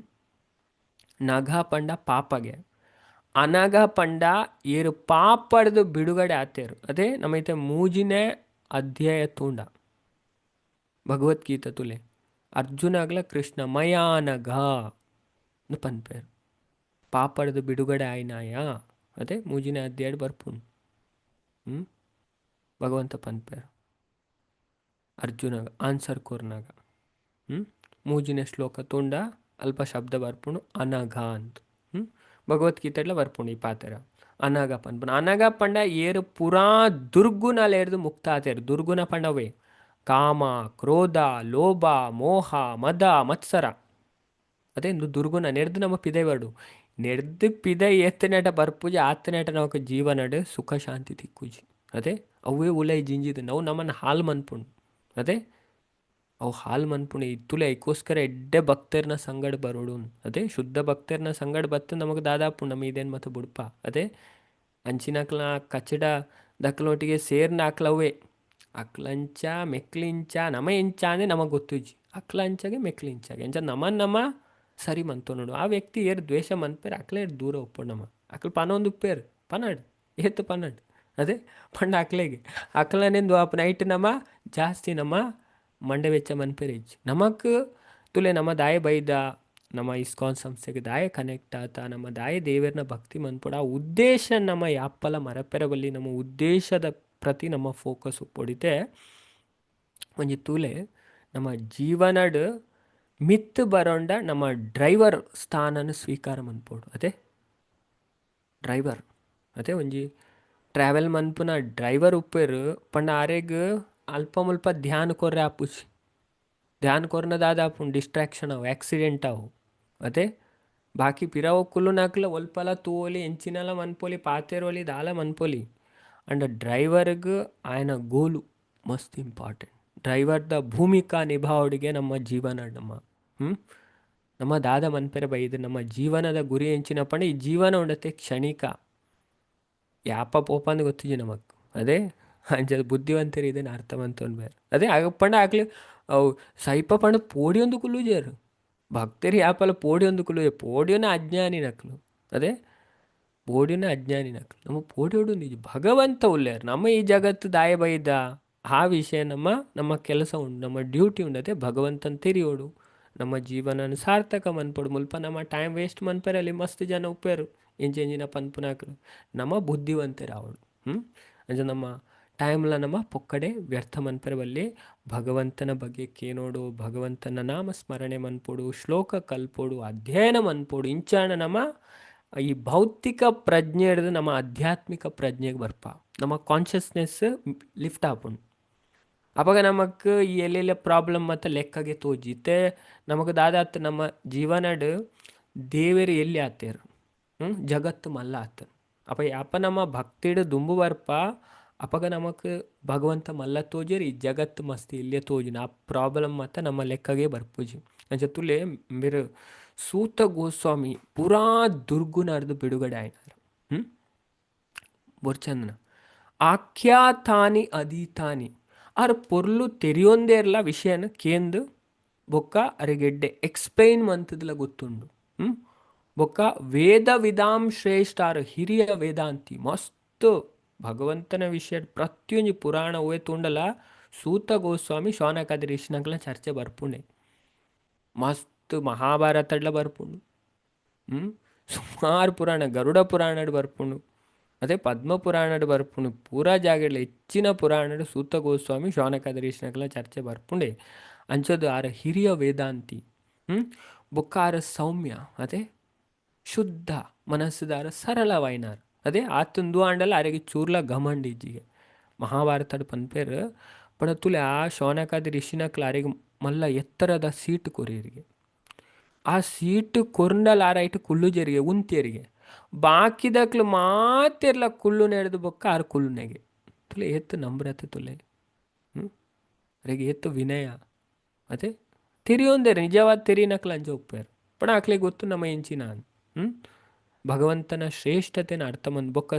ನಘ ಪಂಡ ಪಾಪಗೆ ಅನಘ ಪಂಡ ಏರು ಪಾಪಡ್ದು ಬಿಡುಗಡೆ ಆತೇರು ಅದೇ ನಮ್ಮೈತೆ ಮೂಜಿನೇ ಅಧ್ಯಾಯ ತೂಂಡ ಭಗವದ್ಗೀತ ತುಲೆ ಅರ್ಜುನಾಗ್ಲ ಕೃಷ್ಣ ಮಯಾನಘ ಪನ್ಪೇರು ಪಾಪಡ್ದು ಬಿಡುಗಡೆ ಆಯ್ನಾಯ ಅದೇ ಮೂಜಿನೇ ಅಧ್ಯಾಯ ಬರ್ಪುಣ್ ಭಗವಂತ ಪನ್ಪೇರು ಅರ್ಜುನಾಗ ಆನ್ಸರ್ ಕೋರ್ನಾಗ ಮೂಜಿನೇ ಶ್ಲೋಕ ತೋಂಡ ಅಲ್ಪ ಶಬ್ದ ಬರ್ಪುಣು ಅನಘ ಅಂತ ಭಗವದ್ಗೀತೆಡ್ಲ ಬರ್ಪುಣು ಈ ಪಾತ್ರ ಅನಘ ಪನ್ಪುಣ ಅನಘ ಪಂಡ ಏರು ಪುರಾ ದುರ್ಗುಣ ಲೇರ್ದು ಮುಕ್ತ ಆತೇರು ದುರ್ಗುಣ ಪಂಡವೇ ಕಾಮ ಕ್ರೋಧ ಲೋಭ ಮೋಹ ಮದ ಮತ್ಸರ ಅದೇ ದುರ್ಗುಣ ನೆಡ್ದು ನಮ್ಮ ಪಿದೆ ಬರ್ಡು ನೆಡ್ದು ಪಿದೆ ಎತ್ತನೇಟ ಬರ್ಪೂಜೆ ಆತನೇಟ ನಮಕ್ ಜೀವನಡು ಸುಖ ಶಾಂತಿ ತಿಕ್ಕುಜಿ ಅದೇ ಅವೇ ಉಲೈ ಜಿಂಜಿದು ನಾವು ನಮ್ಮನ್ನು ಹಾಲು ಮನ್ಪುಣು ಅದೇ ಅವು ಹಾಲು ಮನ್ಪುಣಿ ಇತ್ತುಲೆ ಐಕೋಸ್ಕರ ಎಡ್ಡೆ ಭಕ್ತರ್ನ ಸಂಗಡ ಬರೋಡು ಅದೇ ಶುದ್ಧ ಭಕ್ತರ್ನ ಸಂಗಡ ಬತ್ತು ನಮಗೆ ದಾದಾಪು ನಮ್ಮ ಇದೇನು ಮತ್ತು ಬುಡ್ಪ ಅದೇ ಅಂಚಿನಕ್ಲ ಕಚ್ಚಡ ದಕ್ಲೊಟ್ಟಿಗೆ ಸೇರ್ನ ಹಾಕ್ಲವೇ ಅಕ್ಲಂಚ ಮೆಕ್ಲಿಂಚ ನಮ ಎಂಚ ಅಂದರೆ ನಮಗೆ ಗೊತ್ತುಜಿ ಅಕ್ಲಂಚಾಗೆ ಮೆಕ್ಲಿಂಚಾಗೆ ಎಂಚ ನಮ್ಮ ಸರಿ ಮಂತು ನೋಡು ಆ ವ್ಯಕ್ತಿ ಏರ್ ದ್ವೇಷ ಮನ್ಪೇರು ಅಕ್ಲೇ ದೂರ ಒಪ್ಪು ನಮ್ಮ ಅಕ್ಲು ಪನೊಂದು ಉಪ್ಪೇರು ಪನಡ್ ಏತು ಪನಡ್ ಅದೇ ಪಂಡ ಅಕ್ಲೆಗೆ ಅಕ್ಲನೆಂದು ಅಪ್ ನೈಟ್ ನಮ್ಮ ಜಾಸ್ತಿ ನಮ್ಮ ಮಂಡೆ ವೆಚ್ಚ ಮನ್ಪೇರು ಹೆಚ್ಚು ನಮಕ್ ತುಲೆ ನಮ್ಮ ದಾಯ ಬೈದ ನಮ್ಮ ಇಸ್ಕಾನ್ ಸಂಸ್ಥೆಗೆ ದಾಯ ಕನೆಕ್ಟ್ ಆತ ನಮ್ಮ ದಾಯ ದೇವರನ್ನ ಭಕ್ತಿ ಮನ್ಪೋಡ ಆ ಉದ್ದೇಶ ನಮ್ಮ ಯಾಪ್ಪಲ ಮರಪೆರವಲ್ಲಿ ನಮ್ಮ ಉದ್ದೇಶದ ಪ್ರತಿ ನಮ್ಮ ಫೋಕಸ್ ಉಪ್ಪೊಡಿತೆ ಒಂಜಿ ತೂಲೆ ನಮ್ಮ ಜೀವನಡ್ ಮಿತ್ ಬರೋಂಡ ನಮ್ಮ ಡ್ರೈವರ್ ಸ್ಥಾನನ ಸ್ವೀಕಾರ ಮನ್ಪೋಡು ಅದೇ ಡ್ರೈವರ್ ಅದೇ ಒಂಜಿ ಟ್ರಾವೆಲ್ ಮನ್ಪುನ ಡ್ರೈವರ್ ಉಪ್ಪೇರು ಪಂಡ ಆರೆಗ್ ಅಲ್ಪ ಮುಲ್ಪ ಧ್ಯಾನ ಕೊರ್ರೆ ಆಪುಜಿ ಧ್ಯಾನ ಕೊರ್ನದಾದ ಆಪುಂಡು ಡಿಸ್ಟ್ರಾಕ್ಷನ್ ಅವು ಆಕ್ಸಿಡೆಂಟ್ ಅವು ಅದೇ ಬಾಕಿ ಪಿರಾವು ಕುಲ್ಲು ನಾಕ್ಲ ಒಲ್ಪಲ ತೂವೋಲಿ ಎಂಚಿನಲ ಮನ್ಪೋಲಿ ಪಾತೆರೋಲಿ ದಾಲ ಮನ್ಪೋಲಿ ಅಂಡ್ ಡ್ರೈವರ್ಗ್ ಆಯ್ನ ಗೋಲು ಮಸ್ತ್ ಇಂಪಾರ್ಟೆಂಟ್ ಡ್ರೈವರ್ದ ಭೂಮಿಕಾ ನಿಭಾವಡಿಗೆ ನಮ್ಮ ಜೀವನ ನಮ್ಮ ದಾದ ಮನ್ಪೆರೆ ಬೈದು ನಮ್ಮ ಜೀವನದ ಗುರಿ ಎಂಚಿನ ಪಂಡ ಈ ಜೀವನ ಉಂಡತೆ ಕ್ಷಣಿಕ ಯಾಪ ಪೋಪಂದು ಗೊತ್ತಿಜಿ ನಮಕ್ ಅದೇ ಅಂಚದ ಬುದ್ಧಿವಂತರು ಇದನ್ನು ಅರ್ಥವಂತ ಬೇರೆ ಅದೇ ಆಗ ಪಂಡ ಆಗ್ಲಿ ಅವು ಸೈಪ ಪಂಡ ಪೋಡಿಯೊಂದು ಕುಲ್ಲುಜೇರು ಭಕ್ತರು ಯಾಪಲ್ಲ ಪೋಡಿಯೊಂದು ಕುಲ್ಲುಜೆ ಪೋಡಿಯೋನ ಅಜ್ಞಾನಿ ನಕ್ಲು ಅದೇ ಪೋಡಿಯೋನ ಅಜ್ಞಾನಿ ನಕ್ಲು ನಮ್ಮ ಪೋಡಿಯೋಡು ನಿಜ ಭಗವಂತ ಉಲ್ಲೇರು ನಮ್ಮ ಈ ಜಗತ್ತು ದಾಯ ಬೈದ ಆ ವಿಷಯ ನಮ್ಮ ಕೆಲಸ ಉಂಡು ನಮ್ಮ ಡ್ಯೂಟಿ ಉಂಡತೆ ಭಗವಂತನ ತಿರಿಯೋಡು ನಮ್ಮ ಜೀವನ ಸಾರ್ಥಕ ಮನ್ಪೋಡು ಮುಲ್ಪ ನಮ್ಮ ಟೈಮ್ ವೇಸ್ಟ್ ಮನ್ಪೇರು ಅಲ್ಲಿ ಮಸ್ತ್ ಜನ ಉಪ್ಪೇರು ಎಂಜಿನ ಪನ್ಪುನಾಕರು ನಮ್ಮ ಬುದ್ಧಿವಂತರು ಅವಳು ಅಂಜ ನಮ್ಮ ಟೈಮ್ಲ ನಮ್ಮ ಪೊಕ್ಕಡೆ ವ್ಯರ್ಥ ಮನ್ಪೆರವಲ್ಲಿ ಭಗವಂತನ ಬಗ್ಗೆ ಕೇನೋಡು ಭಗವಂತನ ನಾಮ ಸ್ಮರಣೆ ಮನ್ಪೋಡು ಶ್ಲೋಕ ಕಲ್ಪೋಡು ಅಧ್ಯಯನ ಮನ್ಪೋಡು ಇಂಚಾಣ ನಮ್ಮ ಈ ಭೌತಿಕ ಪ್ರಜ್ಞೆ ಹಿಡಿದು ನಮ್ಮ ಆಧ್ಯಾತ್ಮಿಕ ಪ್ರಜ್ಞೆಗೆ ಬರ್ಪ ನಮ್ಮ ಕಾನ್ಷಿಯಸ್ನೆಸ್ ಲಿಫ್ಟ್ ಆಪುಂಡು ಅವಾಗ ನಮಕ್ ಈ ಎಲ್ಲೆಲ್ಲ ಪ್ರಾಬ್ಲಮ್ ಮತ್ತು ಲೆಕ್ಕಗೆ ತೋಜಿತೆ ನಮಗೆ ದಾದಾತ್ ನಮ್ಮ ಜೀವನಡ್ ದೇವರು ಎಲ್ಲಿ ಆತೇರು ಜಗತ್ತು ಮಲ್ಲ ಆತ ಅಪ್ಪ ಯಾಪ ನಮ್ಮ ಭಕ್ತಿಡ್ ದುಂಬು ಬರ್ಪ ಅಪಗ ನಮಕ್ ಭಗವಂತ ಮಲ್ಲ ತೋಜರಿ ಈ ಜಗತ್ತು ಮಸ್ತ್ ಇಲ್ಲೇ ತೋಜಿನ ಆ ಪ್ರಾಬ್ಲಮ್ ಮತ್ತು ನಮ್ಮ ಲೆಕ್ಕಗೆ ಬರ್ಪುಜಿ ಅಂಚ ತುಲೆ ಮಿರು ಸೂತ ಗೋಸ್ವಾಮಿ ಪುರಾ ದುರ್ಗುಣರ್ದು ಬಿಡುಗಡೆ ಆಯ್ನಾರು. ಬೊರ್ಚಂದನ ಆಖ್ಯಾತಾನಿ ಅದೀತಾನಿ ಆರು ಪೊರ್ಲು ತೆರಿಯೊಂದೇರ್ಲ ವಿಷಯನ ಕೇಂದು ಬೊಕ್ಕ ಅರೆಗೆಡ್ಡೆ ಎಕ್ಸ್ಪ್ಲೈನ್ ಮಂತದ್ಲ ಗೊತ್ತುಂಡು. ಬೊಕ್ಕ ವೇದ ವಿಧಾಂ ಶ್ರೇಷ್ಠ ಆರು ಹಿರಿಯ ವೇದಾಂತಿ ಮಸ್ತ್ ಭಗವಂತನ ವಿಷಯ ಪ್ರತಿಯೊಂದು ಪುರಾಣ ತುಂಡಲ ಸೂತ ಗೋಸ್ವಾಮಿ ಶೌನಕಾದಿ ಋಷಿನಕಲ ಚರ್ಚೆ ಬರ್ಪುಂಡೆ. ಮಸ್ತ್ ಮಹಾಭಾರತಡ್ಲ ಬರ್ಪುಂಡು. ಸುಮಾರು ಪುರಾಣ ಗರುಡ ಪುರಾಣಡ್ ಬರ್ಪುಂಡು. ಅದೇ ಪದ್ಮ ಪುರಾಣಡ್ ಬರ್ಪುಂಡು. ಪೂರಾ ಜಾಗಡ್ಲ ಹೆಚ್ಚಿನ ಪುರಾಣಡ್ ಸೂತ ಗೋಸ್ವಾಮಿ ಶೌನಕಾದಿ ಋಷಿನಕಲ ಚರ್ಚೆ ಬರ್ಪುಂಡೆ. ಅಂಚದು ಆರ ಹಿರಿಯ ವೇದಾಂತಿ. ಬೊಕ್ಕ ಆರ ಸೌಮ್ಯ ಅದೇ ಶುದ್ಧ ಮನಸ್ಸುದಾರ ಸರಳವೈನಾರ್ ಅದೇ ಆತಂದು ಆಂಡಲ ಅರೆಗೆ ಚೂರ್ಲ ಘಮಂಡಿಜ್ಜಿಗೆ ಮಹಾಭಾರತಡ್ ಪನ್ಪೇರು ಪಂಡ ತುಲೆ ಆ ಶೌನಕಾದಿ ಋಷಿನಕ್ಲ ಅರೆಗೆ ಮಲ್ಲ ಎತ್ತರದ ಸೀಟ್ ಕೊರಿಯರಿಗೆ ಆ ಸೀಟ್ ಕೊರ್ಂಡಲ ಆರೈಟ್ ಕುಳ್ಳುಜರಿಗೆ ಉಂತಿಯರಿಗೆ ಬಾಕಿದಕ್ಲು ಮಾತೆರ್ಲ ಕುಳ್ಳು ನೆಡ್ದು ಬೊಕ್ಕ ಆರು ಕುಳ್ಳುನೆಗೆ ತುಲೆ ಎತ್ತು ನಮ್ರತೆ ತುಲೆ ಅರೆಗೆ ಎತ್ತು ವಿನಯ ಅದೇ ತಿರಿಯೊಂದೇರು ನಿಜವಾದ ತಿರಿನಕ್ಲ ಅಂಜ ಒಪ್ಪಾರು ಪಣ ಆಕ್ಲಿಗೆ ಗೊತ್ತು ನಮ್ಮ ಎಂಚಿನ ಭಗವಂತನ ಶ್ರೇಷ್ಠತೆನ ಅರ್ಥ ಮಂದ್ ಬೊಕ್ಕ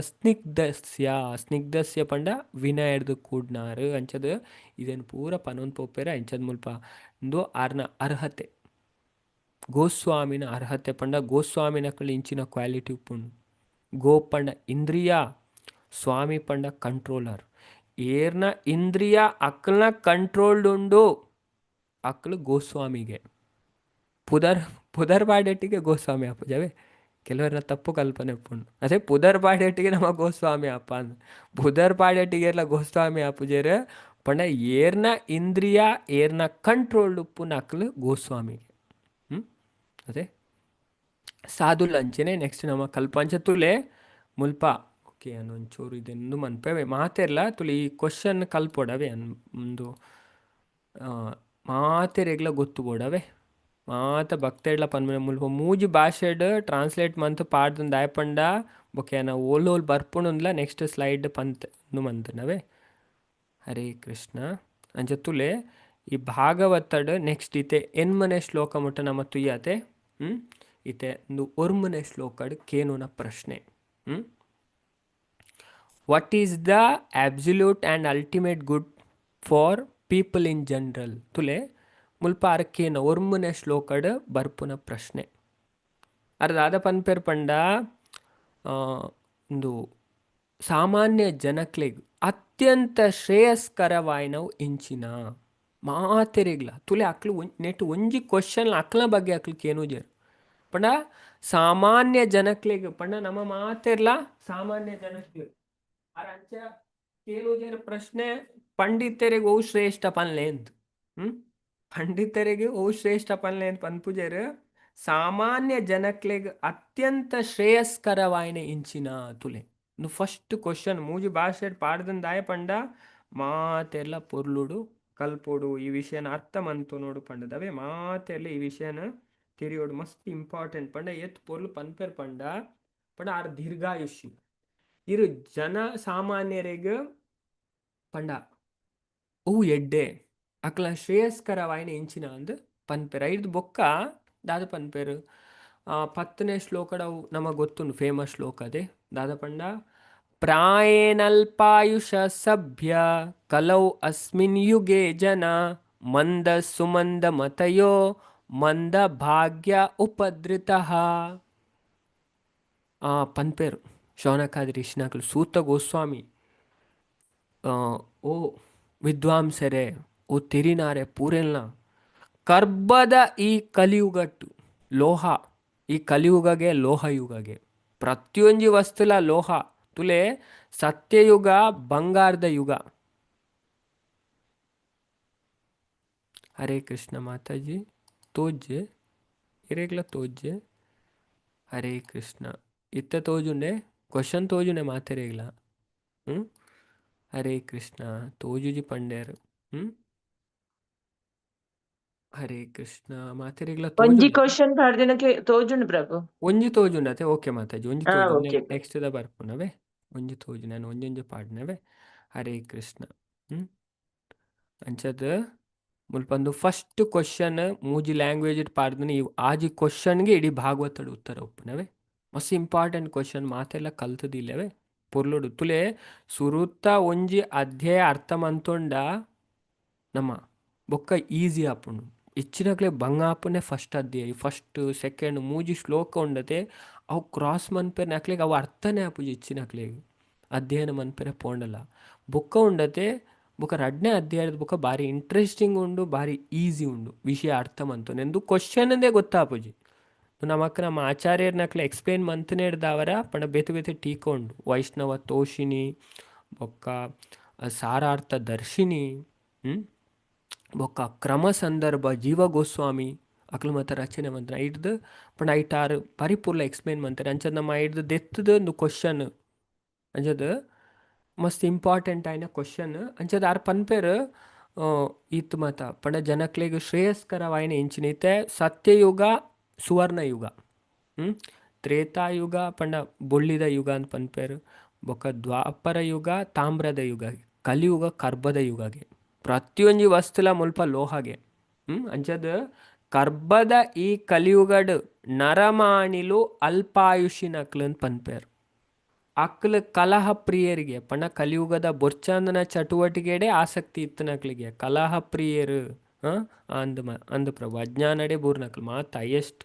ಸ್ನಿಗ್ಧಸ್ಯ ಪಂಡ ವಿನಯರ್ದು ಕೂಡ್ನಾರು ಅಂಚದು ಇದೇನು ಪೂರ ಪನೊಂದು ಪೋಪೇರ ಅಂಚದ ಮುಲ್ಪ ಇಂದು ಆರ್ನ ಅರ್ಹತೆ ಗೋಸ್ವಾಮಿನ ಅರ್ಹತೆ ಪಂಡ ಗೋಸ್ವಾಮಿನಕಲ್ ಇಂಚಿನ ಕ್ವಾಲಿಟಿ ಉಪ್ಪುಂಡು. ಗೋ ಪಂಡ ಇಂದ್ರಿಯ ಸ್ವಾಮಿ ಪಂಡ ಕಂಟ್ರೋಲರ್ ಏರ್ನ ಇಂದ್ರಿಯ ಅಕ್ಕಲ್ನ ಕಂಟ್ರೋಲ್ಡ್ ಉಂಡು ಅಕ್ಕಲು ಗೋಸ್ವಾಮಿಗೆ ಪುದರ್ ಬಾಡೆಟ್ಟಿಗೆ ಗೋಸ್ವಾಮಿ ಅಪ್ಪಜವೇ ಕೆಲವರನ್ನ ತಪ್ಪು ಕಲ್ಪನೆ ಉಪ್ಪುಂಡು. ಅದೇ ಪುದರ್ ಬಾಡೆಟ್ಟಿಗೆ ನಮ್ಮ ಗೋಸ್ವಾಮಿ ಅಪ್ಪ ಅಂದ್ ಪುದರ್ ಬಾಡೆಟ್ಟಿಗೆ ಎಲ್ಲ ಗೋಸ್ವಾಮಿ ಅಪ್ಪುಜೇರು ಪಂಡ ಏರ್ನ ಇಂದ್ರಿಯ ಏರ್ನ ಕಂಟ್ರೋಲ್ಡ್ ಉಪ್ಪುನ ಅಕ್ಕಲು ಗೋಸ್ವಾಮಿಗೆ ಅದೇ ಸಾಧುಲ್ ಅಂಚೆನೆ ನೆಕ್ಸ್ಟ್ ನಮ್ಮ ಕಲ್ಪಂಚ ತುಲೆ ಮುಲ್ಪ ಓಕೆ ಅನ್ನೊಂಚೂರು ಇದೆಂದು ಮನ್ಪೇವೆ ಮಾತೆರ್ಲ ತುಳಿ ಈ ಕ್ವಶನ್ ಕಲ್ಪೊಡವೆ ಒಂದು ಮಾತೆರೆಗ್ಲ ಗೊತ್ತು ಬೋಡವೆ ಮಾತ ಭಕ್ತೆಡ್ಲ ಪನ್ಮನೆ ಮುಲ್ಪ ಮೂಜಿ ಭಾಷೆಡ್ ಟ್ರಾನ್ಸ್ಲೇಟ್ ಮಂತ್ ಪಾಡ್ದು ದಾಯಪಂಡ ಬೊಕೆನ ಓಲ್ ಬರ್ಪುಂಡುಲ ನೆಕ್ಸ್ಟ್ ಸ್ಲೈಡ್ ಪಂತ್ ಮಂತನವೆ. ಹರೇ ಕೃಷ್ಣ ಅಂಚ ತುಲೆ ಈ ಭಾಗವತಡ್ ನೆಕ್ಸ್ಟ್ ಇತೆ ಎನ್ಮನೆ ಶ್ಲೋಕ ಮುಟ್ಟ ನಮ್ಮ ತುಯ್ಯತೆ ಇತೆ ಒಂದು ಒರ್ಮನೆ ಶ್ಲೋಕಡ್ ಕೇನುನ ಪ್ರಶ್ನೆ. What is the absolute and ultimate good for people in general ತುಲೆ ಮುಲ್ಪ ಅರಕೇನ ಒರ್ಮನೆ ಶ್ಲೋಕಡ್ ಬರ್ಪುನ ಪ್ರಶ್ನೆ ಅರ್ದಾದ ಪನ್ಪೇರ್ ಪಂಡ ಒಂದು ಸಾಮಾನ್ಯ ಜನಕ್ಲೆಗ್ ಅತ್ಯಂತ ಶ್ರೇಯಸ್ಕರವಾಯಿನವು ಇಂಚಿನ ಮಾತೆರೆಗ್ಲ ತುಲೆ ಅಕ್ಲು ನೆಟ್ಟು ಒಂಜಿ ಕ್ವಶನ್ ಅಕ್ಲ ಬಗ್ಗೆ ಅಕ್ಲಿಗೆ ಏನೂ ಜೇರು ಪಂಡ ಸಾಮಾನ್ಯ ಜನಕ್ಲೆಗ್ ಪಂಡ ನಮ್ಮ ಮಾತೆರ್ಲ ಸಾಮಾನ್ಯ ಜನಕ್ಲೆಗ್ ಅಂಚ ಕೇನು ಜೇರು ಪ್ರಶ್ನೆ ಪಂಡಿತರಿಗೆ ಓ ಶ್ರೇಷ್ಠ ಪನ್ಲೆ ಅಂತ ಪಂಡಿತರಿಗೆ ಓ ಶ್ರೇಷ್ಠ ಪನ್ಲೆ ಅಂತ ಪನ್ಪುಜೇರು ಸಾಮಾನ್ಯ ಜನಕ್ಲೆಗ್ ಅತ್ಯಂತ ಶ್ರೇಯಸ್ಕರವಾಯಿನ ಇಂಚಿನ ತುಲೆ ಫಸ್ಟ್ ಕ್ವಶನ್ ಮೂಜಿ ಭಾಷೆ ಪಾಡ್ದಂದು ದಾಯ ಪಂಡ ಮಾತೆರ್ಲ ಪೊರ್ಲುಡು ಕಲ್ಪೋಡು ಈ ವಿಷಯನ ಅರ್ಥ ಮಂತು ನೋಡು ಪಂಡದವೇ ಮಾತೆರ್ಲ ಈ ವಿಷಯನ ತಿರಿಯೋಡು ಮಸ್ತ್ ಇಂಪಾರ್ಟೆಂಟ್ ಪಂಡ ಎತ್ ಪೊರ್ಲು ಪನ್ಪೇರ್ ಪಂಡ ಆರ್ ದೀರ್ಘಾಯುಷ್ಯ ಇರು ಜನ ಸಾಮಾನ್ಯರಿಗೆ ಪಂಡ ಓ ಎಡ್ಡೆ ಅಕ್ಲ ಶ್ರೇಯಸ್ಕರವಾಯಿನ ಇಂಚಿನ ಅಂದ್ ಪನ್ಪೇರ್ ಐದು ಬೊಕ್ಕ ದಾದ ಪನ್ಪೇರು 10ನೇ ಶ್ಲೋಕಡವು ನಮಗೆ ಗೊತ್ತುಂಡು ಫೇಮಸ್ ಶ್ಲೋಕ ಅದೇ ದಾದ ಪಂಡ ಪ್ರಾಯೇನಲ್ಪಾಯುಷ ಸಭ್ಯ ಕಲೌ ಅಸ್ಮಿನ್ ಯುಗೆ ಜನ ಮಂದ ಸುಮಂದ ಮತಯೋ ಮಂದ ಭಾಗ್ಯ ಉಪದ್ರಿತಃ. ಪನ್ಪೇರು ಶೌನಕಾದಿ ಋಷಿನಕಲು ಸೂತ ಗೋಸ್ವಾಮಿ ಓ ವಿದ್ವಾಂಸರೇ ಓ ತಿರಿನಾರೆ ಪೂರೆಲ್ನ ಕರ್ಬದ ಈ ಕಲಿಯುಗಟ್ಟು ಲೋಹ ಈ ಕಲಿಯುಗಗೆ ಲೋಹಯುಗಗೆ ಪ್ರತಿಯೊಂದು ವಸ್ತುಲ ಲೋಹ ತುಲೆ ಸತ್ಯಯುಗ ಬಂಗಾರದ ಯುಗ. ಹರೇ ಕೃಷ್ಣ ಮಾತಾಜಿ ತೋಜೆ ಇರೇಗ್ಲ ತೋಜೆ ಹರೇ ಕೃಷ್ಣ ಇತ್ತ ತೋಜುಂಡೆ ಕ್ವಶನ್ ತೋಜುಂಡೆ ಮಾತೆರೇಗ್ಲ ಹರೇ ಕೃಷ್ಣ ತೋಜುಜಿ ಪಂಡೇರು ಹರೇ ಕೃಷ್ಣ ಮಾತೆರೇಗ್ಲ ಒಂಜಿ ಕ್ವಶನ್ ಪಾಡ್ದಿನಕ್ಕೆ ತೋಜುಂಡು ಪ್ರಭು ಒಂಜಿ ತೋಜುಂಡತೆ ಓಕೆ ಮಾತಾಜಿ ಒಂಜಿ ತೋಜು ಓಕೆ ನೆಕ್ಸ್ಟ್ ದ ಬರ್ಪುನವೆ ಒಂಜಿ ತೋಜು ನಾನು ಒಂಜೊಂಜಿ ಪಾಡ್ನವೆ. ಹರೇ ಕೃಷ್ಣ ಅಂಚದ ಮುಲ್ಪಂದು ಫಸ್ಟ್ ಕ್ವಶನ್ ಮೂಜಿ ಲ್ಯಾಂಗ್ವೇಜ್ ಪಾಡ್ದನೆ ಇವು ಆಜಿ ಕ್ವಶನ್ಗೆ ಇಡೀ ಭಾಗವತಡು ಉತ್ತರ ಒಪ್ಪುನವೆ ಮಸ್ತ್ ಇಂಪಾರ್ಟೆಂಟ್ ಕ್ವಶನ್ ಮಾತೆಲ್ಲ ಕಲ್ತದಿಲ್ಲವೆ ಪೊರ್ಲುಡು ತುಲೆ ಸುರುತ್ತ ಒಂಜಿ ಅಧ್ಯಾಯ ಅರ್ಥ ಮಂತೊಂಡ ನಮ್ಮ ಬೊಕ್ಕ ಈಸಿ ಆಪುಂಡು ಇಚ್ಚಿನಕ್ಲೆ ಬಂಗ ಆಪುನೆ ಫಸ್ಟ್ ಅಧ್ಯಾಯ ಫಸ್ಟ್ ಸೆಕೆಂಡ್ ಮೂಜಿ ಶ್ಲೋಕ ಉಂಡತೆ ಅವು ಕ್ರಾಸ್ ಮನ್ಪೆರ್ ನಕ್ಲೆಗೆ ಅವು ಅರ್ಥನೇ ಆಪುಜಿ ಇಚ್ಚಿನಕ್ಲೆಗೆ ಅಧ್ಯಯನ ಮನ್ಪೆರೆ ಪೋಂಡಲ್ಲ ಬೊಕ್ಕ ಉಂಡತೆ ಬೊಕ್ಕ ರಡ್ನೇ ಅಧ್ಯಾಯದ ಬೊಕ್ಕ ಭಾರಿ ಇಂಟ್ರೆಸ್ಟಿಂಗ್ ಉಂಡು ಭಾರಿ ಈಸಿ ಉಂಡು ವಿಷಯ ಅರ್ಥ ಮಂತೊಂದು ಎಂದು ಕ್ವಶನ್ದೇ ಗೊತ್ತಾಪುಜಿ ನಮಕ್ ನಮ್ಮ ಆಚಾರ್ಯರ್ನಕ್ಲೆ ಎಕ್ಸ್ಪ್ಲೇನ್ ಮಂತನೇ ಹಿಡ್ದವರ ಪಂಡ ಬೇತೆ ಬೇತೆ ಟೀಕ ಉಂಡು ವೈಷ್ಣವ ತೋಷಿಣಿ ಬೊಕ್ಕ ಸಾರಾರ್ಥ ದರ್ಶಿನಿ ಬೊಕ್ಕ ಕ್ರಮ ಸಂದರ್ಭ ಜೀವ ಗೋಸ್ವಾಮಿ ಅಕ್ಲು ಮತ್ತು ರಚನೆ ಮಂತ್ರ ಐಡ್ದು ಪಂಡ ಐಟಾರು ಪರಿಪೂರ್ಲ ಎಕ್ಸ್ಪ್ಲೇನ್ ಮಂತಾರೆ ಅಂಚದ ನಮ್ಮ ಐಡ್ದು ದೆತ್ತದ ಒಂದು ಕ್ವಶನ್ ಅಂಚದ ಮಸ್ತ್ ಇಂಪಾರ್ಟೆಂಟ್ ಆಯ್ನ ಕ್ವಶನ್ ಅಂಚದ ಆರ್ ಪನ್ಪೇರು ಈತ್ ಮತ ಪಂಡ ಜನಕ್ಲೆಗ್ ಶ್ರೇಯಸ್ಕರವಾಯಿನ ಇಂಚಿನೈತೆ ಸತ್ಯಯುಗ ಸುವರ್ಣ ಯುಗ ತ್ರೇತಾಯುಗ ಪಂಡ ಬೊಳ್ಳಿದ ಯುಗ ಅಂತ ಪನ್ಪೇರು ಬೊಕ್ಕ ದ್ವಾಪರ ಯುಗ ತಾಮ್ರದ ಯುಗ ಕಲಿಯುಗ ಕರ್ಬದ ಯುಗಗೆ ಪ್ರತಿಯೊಂಜಿ ವಸ್ತುಲ ಮುಲ್ಪ ಲೋಹಗೆ ಅಂಚದ ಕರ್ಬದ ಈ ಕಲಿಯುಗಡ್ ನರಮಾಣಿಲು ಅಲ್ಪಾಯುಷಿನಕ್ಲು ಅಂತ ಪನ್ಪೇರು ಅಕ್ಲು ಕಲಹ ಪ್ರಿಯರಿಗೆ ಪಂಡ ಕಲಿಯುಗದ ಬೊರ್ಚಾಂದನ ಚಟುವಟಿಕೆಡೆ ಆಸಕ್ತಿ ಇತ್ತನಕ್ಲಿಗೆ ಕಲಹ ಪ್ರಿಯರು ಅಂದ ಪ್ರಭು ಅಜ್ಞಾನಡೆ ಬೂರ್ನಕ್ಲು ಮಾತು ಹೈಯೆಸ್ಟ್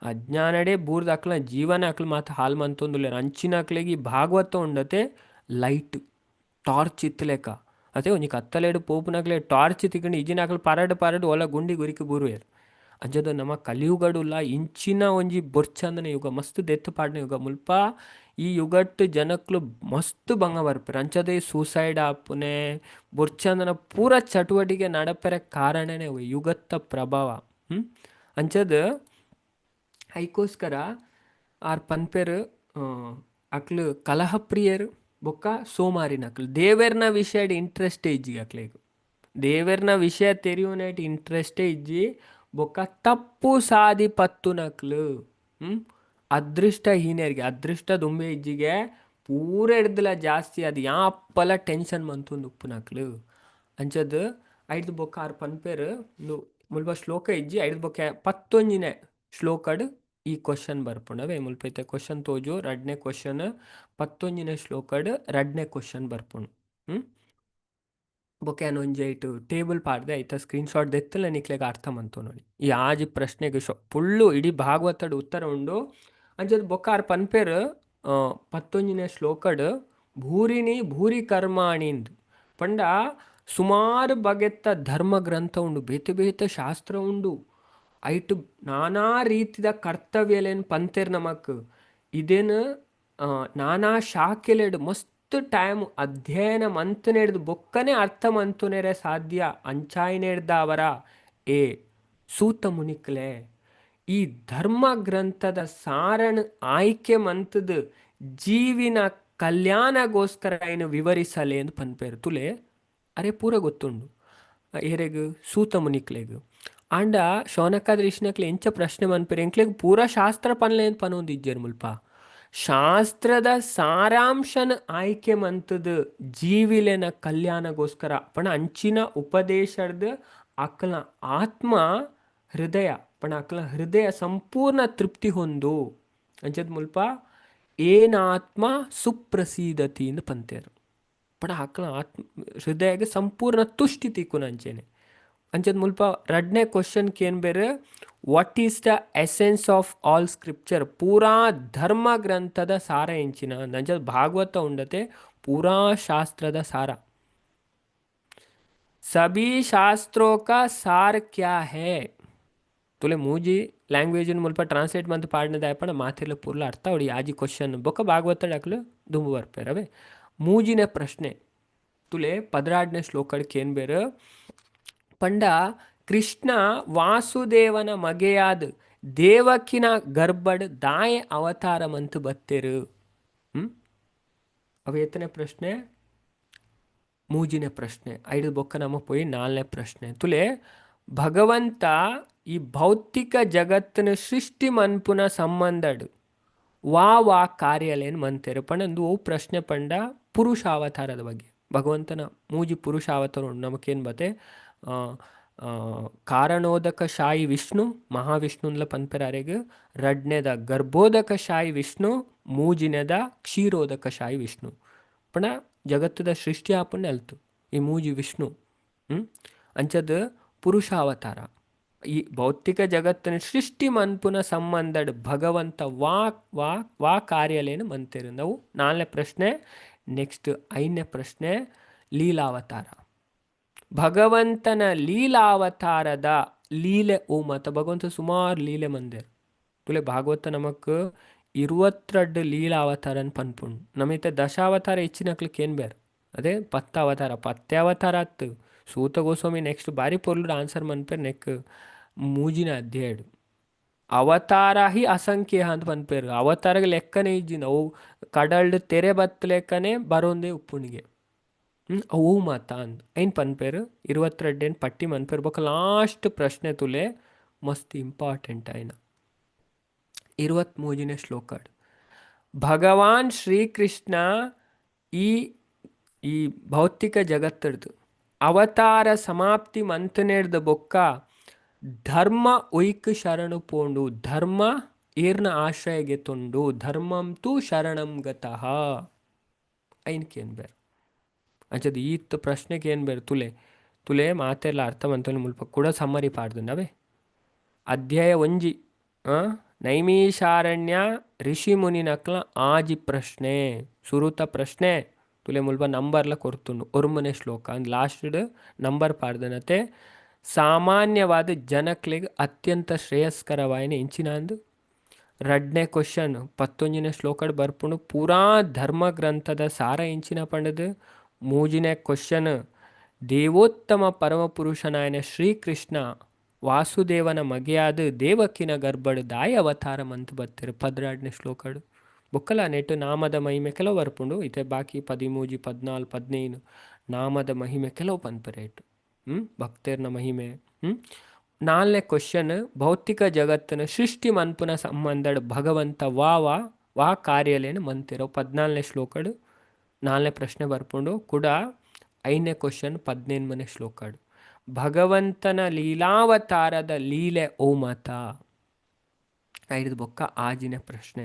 ಅಜ್ಞಾನಡೆ ಬೂರ್ದ ಅಕ್ಲ ಜೀವನ ಅಕ್ಲು ಮಾತು ಹಾಲ್ ಮಂತೊಂದುಲ್ಲ ಅಂಚಿನಕ್ಲಿಗೆ ಈ ಭಾಗವತ ಉಂಡತೆ ಲೈಟ್ ಟಾರ್ಚ್ ಇತ್ತಲೆಕ ಅದೇ ಒಂಜಿ ಕತ್ತಲೆಡು ಪೋಪುನಕ್ಲೆ ಟಾರ್ಚ್ ತಿಕ್ಕಂಡು ಇಜಿನ ಅಕ್ಲು ಪರಡು ಒಲ ಗುಂಡಿ ಗುರಿಕೆ ಬೂರುವೆರು ಅಂಜದ ನಮ್ಮ ಕಲಿಯುಗಡುಲ್ಲ ಇಂಚಿನ ಒಂಜಿ ಬೊರ್ಚಂದನ ಯುಗ ಮಸ್ತ್ ದೆತ್ತು ಪಾಡ್ನ ಯುಗ ಮುಲ್ಪ ಈ ಯುಗಟ್ ಜನಕ್ಲು ಮಸ್ತ್ ಬಂಗ ಬರ್ಪೆರು ಅಂಚದೆ ಸೂಸೈಡ್ ಆಪುನೆ ಬೊರ್ಚಂದನ ಪೂರ ಚಟುವಟಿಕೆ ನಡಪೆರೆ ಕಾರಣನೇ ಯುಗತ್ತ ಪ್ರಭಾವ ಅಂಚದ ಐಕೋಸ್ಕರ ಆರ್ ಪನ್ಪೆರು ಅಕ್ಲು ಕಲಹ ಪ್ರಿಯರು ಬೊಕ್ಕ ಸೋಮಾರಿನಕ್ಲು ದೇವೆರ್ನ ವಿಷಯಡ್ ಇಂಟ್ರೆಸ್ಟೇ ಇಜ್ಜಿ ಅಕ್ಲೆಗು ದೇವೆರ್ನ ವಿಷಯ ತೆರಿಯೋನೇಟ್ ಇಂಟ್ರೆಸ್ಟೇ ಇಜ್ಜಿ ಬೊಕ್ಕ ತಪ್ಪು ಸಾದಿ ಪತ್ತುನಕ್ಲು ಅದೃಷ್ಟ ಹೀನೇರಿಗೆ ಅದೃಷ್ಟ ದುಂಬೆ ಇಜ್ಜಿಗೆ ಪೂರ ಹಿಡ್ದಲ ಜಾಸ್ತಿ ಅದು ಯಾ ಅಪ್ಪಲ ಟೆನ್ಷನ್ ಮಂತುಂದು ಉಪ್ಪುನಕ್ಲು ಅಂಚದು ಐದು ಬೊಕ್ಕ ಆರು ಪನ್ಪೇರು ಮುಲ್ಪ ಶ್ಲೋಕ ಇಜ್ಜಿ ಐದು ಬೊಕ್ಕ 11ನೇ ಶ್ಲೋಕಡ್ ಈ ಕ್ವಶನ್ ಬರ್ಪುಂಡವೆ ಮುಲ್ಪೈತೆ ಕ್ವಶನ್ ತೋಜು ರಡ್ನೇ ಕ್ವಶನ್ 11ನೇ ಶ್ಲೋಕಡ್ ರಡ್ನೇ ಕ್ವಶನ್ ಬರ್ಪುಂಡು ಬೊಕ್ಕೆ ಒಂಜೈಟು ಟೇಬಲ್ ಪಾಡ್ದೆ ಐತ ಸ್ಕ್ರೀನ್ಶಾಟ್ ದೆತ್ತಲ್ಲ ನಿಕ್ಲೆಗೆ ಅರ್ಥ ಮಂತು ನೋಡಿ ಈ ಆಜಿ ಪ್ರಶ್ನೆಗೆ ಫುಲ್ಲು ಇಡೀ ಭಾಗವತಡ್ ಉತ್ತರ ಉಂಡು ಅಂಚದ ಬೊಕ್ಕ ಆರ್ ಪನ್ಪೇರು 11ನೇ ಶ್ಲೋಕಡ್ ಭೂರಿನಿ ಭೂರಿ ಕರ್ಮಾಣಿಂದ್ ಪಂಡ ಸುಮಾರು ಬಗೆತ್ತ ಧರ್ಮ ಗ್ರಂಥ ಉಂಡು ಬೇತೆ ಬೇತೆ ಶಾಸ್ತ್ರ ಉಂಡು ಐಟು ನಾನಾ ರೀತಿದ ಕರ್ತವ್ಯಲೇನು ಪಂತೇರ್ ನಮಕ್ ಇದೇನು ನಾನಾ ಶಾಖೆಲೆಡು ಮಸ್ತ್ ಟೈಮ್ ಅಧ್ಯಯನ ಮಂತುನೆಡ್ದು ಬೊಕ್ಕನೆ ಅರ್ಥ ಮಂತುನೆರೆ ಸಾಧ್ಯ ಅಂಚಾಯ್ನೆಡ್ದ ಅವರ ಏ ಸೂತ ಮುನಿಕ್ಲೆ ಈ ಧರ್ಮ ಗ್ರಂಥದ ಸಾರಣ ಆಯ್ಕೆ ಮಂತದ ಜೀವಿನ ಕಲ್ಯಾಣಗೋಸ್ಕರ ಏನು ವಿವರಿಸಲೆ ಎಂದು ಪನ್ಪೇರು ತುಲೆ ಅರೆ ಪೂರ ಗೊತ್ತುಂಡು ಏರೆಗು ಸೂತ ಮುನಿಕ್ಲೆಗು ಆಂಡ ಶೌನಕಾದ ಋಷಿನಕ್ಲೆ ಎಂಚ ಪ್ರಶ್ನೆ ಮನ್ಪೇರು ಎಂಕ್ಲೆಗ್ ಪೂರ ಶಾಸ್ತ್ರ ಪನ್ಲೆ ಅಂತ ಪನೊಂದಿಜ್ಜೇರು ಮುಲ್ಪ ಶಾಸ್ತ್ರದ ಸಾರಾಂಶನ ಆಯ್ಕೆ ಮಂತದ ಜೀವಿಲೆನ ಕಲ್ಯಾಣಗೋಸ್ಕರ ಪಣ ಅಂಚಿನ ಉಪದೇಶದ ಅಕ್ಲ ಆತ್ಮ ಹೃದಯ ಪಣ ಅಕ್ಲ ಹೃದಯ ಸಂಪೂರ್ಣ ತೃಪ್ತಿ ಹೊಂದು ಅಂಚದ ಮುಲ್ಪ ಏನಾತ್ಮ ಸುಪ್ರಸೀದತಿ ಎಂದು ಪಂತೇರು ಪಣ ಅಕ್ಲ ಆತ್ಮ ಹೃದಯಗೆ ಸಂಪೂರ್ಣ ತುಷ್ಟಿ ತಿಕ್ಕುನ ಅಂಚೆನೆ ಅಂಚದ ಮುಲ್ಪ ರಡ್ನೇ ಕ್ವಶನ್ಗೆ ಏನು ಬೇರೆ what is the essence of all scripture ಪೂರಾ ಧರ್ಮ ಗ್ರಂಥದ ಸಾರ ಎಂಚಿನ ಅಂಚದ ಭಾಗವತ ಉಂಡತೆ ಪೂರಾ ಶಾಸ್ತ್ರದ ಸಾರ ಸಭಿ ಶಾಸ್ತ್ರೋಕ ಸಾರ ಕ್ಯಾ ಹೇ ತುಲೆ ಮೂಜಿ ಲ್ಯಾಂಗ್ವೇಜ್ ಮುಲ್ಪ ಟ್ರಾನ್ಸ್ಲೇಟ್ ಮಂತ್ ಪಾಡ್ನದ ಆಯ್ಪಣ ಮಾತಿರ್ಲ ಪೂರ್ಲ ಅರ್ಥ ಅವಡಿ ಆಜಿ ಕ್ವಶನ್ ಬೊಕ್ಕ ಭಾಗವತ ಡಾಕ್ಲು ದುಂಬು ಬರ್ಪೇರವೆ ಮೂಜಿನ ಪ್ರಶ್ನೆ ತುಲೆ 16ನೇ ಶ್ಲೋಕಕ್ಕೆ ಏನು ಬೇರೆ ಪಂಡ ಕೃಷ್ಣ ವಾಸುದೇವನ ಮಗೆಯಾದ ದೇವಕಿನ ಗರ್ಭಡ್ ದಾಯ ಅವತಾರ ಮಂತು ಬತ್ತೇರು ಅವೇತನೇ ಪ್ರಶ್ನೆ ಮೂಜಿನೇ ಪ್ರಶ್ನೆ ಐದು ಬೊಕ್ಕ ನಮ್ಮ ಪೋಯಿ 4ನೇ ಪ್ರಶ್ನೆ ತುಲೆ ಭಗವಂತ ಈ ಭೌತಿಕ ಜಗತ್ತಿನ ಸೃಷ್ಟಿ ಮನ್ಪುನ ಸಂಬಂಧಡ್ ವಾ ಕಾರ್ಯಾಲೇನು ಮಂತೇರು ಪಂಡಂದು ಪ್ರಶ್ನೆ ಪಂಡ ಪುರುಷ ಅವತಾರದ ಬಗ್ಗೆ ಭಗವಂತನ ಮೂಜಿ ಪುರುಷ ಅವತಾರ ಉಂಡು ನಮಗೇನು ಬತ್ತೆ ಕಾರಣೋದಕ ಶಾಯಿ ವಿಷ್ಣು ಮಹಾವಿಷ್ಣುನ್ಲ ಪನ್ಪೆರಾರೆಗ್ ರಡ್ನೆದ ಗರ್ಭೋದಕ ಶಾಯಿ ವಿಷ್ಣು ಮೂಜಿನೆದ ಕ್ಷೀರೋದಕ ಶಾಯಿ ವಿಷ್ಣು ಪಣ ಜಗತ್ತದ ಸೃಷ್ಟಿ ಆಪನ್ನೆ ಅಲ್ತು ಈ ಮೂಜಿ ವಿಷ್ಣು ಅಂಚದ ಪುರುಷಾವತಾರ ಈ ಭೌತಿಕ ಜಗತ್ತಿನ ಸೃಷ್ಟಿ ಮನ್ಪುನ ಸಂಬಂಧಡ್ ಭಗವಂತ ವಾ ಕಾರ್ಯಲೇನು ಮಂತೇರು ನಾವು 4ನೇ ಪ್ರಶ್ನೆ. ನೆಕ್ಸ್ಟ್ 5ನೇ ಪ್ರಶ್ನೆ ಲೀಲಾವತಾರ. ಭಗವಂತನ ಲೀಲಾವತಾರದ ಲೀಲೆ ಓ ಮತ ಭಗವಂತ ಸುಮಾರು ಲೀಲೆ ಮಂದಿರ್ ತುಲೆ ಭಾಗವತ ನಮಕ್ 22 ಲೀಲಾವತಾರನ್ ಪನ್ಪುಂಡು. ನಮಿತ ದಶಾವತಾರ ಹೆಚ್ಚಿನಕ್ಲಿಕ್ಕೆ ಏನ್ ಬೇರೆ ಅದೇ 10 ಅವತಾರ 10 ಅವತಾರ ಆತು. ಸೂತ ಗೋಸ್ವಾಮಿ ನೆಕ್ಸ್ಟ್ ಬಾರಿ ಪೊರ್ಲು ಆನ್ಸರ್ ಮನ್ಪೇರ್ ನೆಕ್ ಮೂಜಿನ ಅಧ್ಯಾಯಡು ಅವತಾರ ಹಿ ಅಸಂಖ್ಯ ಅಂತ ಪನ್ಪೇರು. ಅವತಾರಗ ಲೆಕ್ಕನೇ ಇಜ್ಜಿನ ಅವು ಕಡಲ್ಡ್ ತೆರೆ ಬತ್ತ ಲೆಕ್ಕನೇ ಬರೋಂದೇ ಉಪ್ಪುಣಿಗೆ ಅವು ಮಾತ ಅಂದ್ ಐನ್ ಪನ್ಪೇರು 22 ಪಟ್ಟಿ ಮನ್ಪೇರು. ಬೊಕ್ಕ ಲಾಸ್ಟ್ ಪ್ರಶ್ನೆ ತುಲೆ ಮಸ್ತ್ ಇಂಪಾರ್ಟೆಂಟ್ ಆಯ್ನ 23ನೇ ಶ್ಲೋಕ. ಭಗವಾನ್ ಶ್ರೀಕೃಷ್ಣ ಈ ಭೌತಿಕ ಜಗತ್ತಡ್ದು ಅವತಾರ ಸಮಾಪ್ತಿ ಮಂತನೇರ್ದ ಬೊಕ್ಕ ಧರ್ಮ ಒಯ್ಕ್ ಶರಣು ಪೋಂಡು ಧರ್ಮ ಏರ್ನ ಆಶ್ರಯಗೆ ತೊಂಡು ಧರ್ಮಂ ತು ಶರಣಂ ಗತಃ ಐನ್ಕೆ ಏನ್ ಬೇರೆ ಅಂಚದ ಈತ್ ಪ್ರಶ್ನೆಗೆ ಏನ್ ಬೇರೆ ತುಲೆ ಮಾತೆಲ್ಲ ಅರ್ಥವಂತಲು ಮುಲ್ಪ ಕೂಡ ಸಮ್ಮರಿ ಪಾಡ್ದು ನವೆ ಅಧ್ಯಾಯ 1 ನೈಮಿಷಾರಣ್ಯ ಋಷಿ ಮುನಿ ನಕ್ಲ ಆಜಿ ಪ್ರಶ್ನೆ ಸುರುತ ಪ್ರಶ್ನೆ ತುಲೆ ಮುಲ್ಪ ನಂಬರ್ಲ ಕೊರ್ತುಂಡು 1ನೇ ಶ್ಲೋಕ ಅಂದ್ ಲಾಸ್ಟ್ ನಂಬರ್ ಪಾಡ್ದನತೆ ಸಾಮಾನ್ಯವಾದ ಜನಕ್ಲೆಗ್ ಅತ್ಯಂತ ಶ್ರೇಯಸ್ಕರವಾಯಿನ ಇಂಚಿನ ಅಂದು 2ನೇ ಕ್ವಶನ್ 11ನೇ ಶ್ಲೋಕಡ್ ಬರ್ಪುಂಡು ಪೂರಾ ಧರ್ಮ ಗ್ರಂಥದ ಸಾರ ಇಂಚಿನ ಪಂಡದು. 3ನೇ ಕ್ವಶನ್ ದೇವೋತ್ತಮ ಪರಮಪುರುಷನಾಯನ ಶ್ರೀಕೃಷ್ಣ ವಾಸುದೇವನ ಮಗೆಯಾದ ದೇವಕಿನ ಗರ್ಭಡ್ ದಾಯ ಅವತಾರ ಮಂತ್ ಬತ್ತಿರು 12ನೇ ಶ್ಲೋಕಡು. ಬೊಕ್ಕಲ ನೆಟ್ಟು ನಾಮದ ಮಹಿಮೆ ಕೆಲವು ಬರ್ಪುಂಡು ಇತೆ ಬಾಕಿ 13, 14, 15 ನಾಮದ ಮಹಿಮೆ ಕೆಲವು ಪನ್ಪರೇಟು ಭಕ್ತರ್ನ ಮಹಿಮೆ. 4ನೇ ಕ್ವಶನ್ ಭೌತಿಕ ಜಗತ್ತಿನ ಸೃಷ್ಟಿ ಮನ್ಪುನ ಸಂಬಂಧಡ್ ಭಗವಂತ ವಾ ಕಾರ್ಯಲೇನು ಮಂತಿರೋ 14ನೇ ಶ್ಲೋಕಡು 4ನೇ ಪ್ರಶ್ನೆ ಬರ್ಪುಂಡು ಕೂಡ. 5ನೇ ಕ್ವಶನ್ 18ನೇ ಶ್ಲೋಕಡು ಭಗವಂತನ ಲೀಲಾವತಾರದ ಲೀಲೆ ಓ ಮತ 5 ಬೊಕ್ಕ ಆಜಿನ ಪ್ರಶ್ನೆ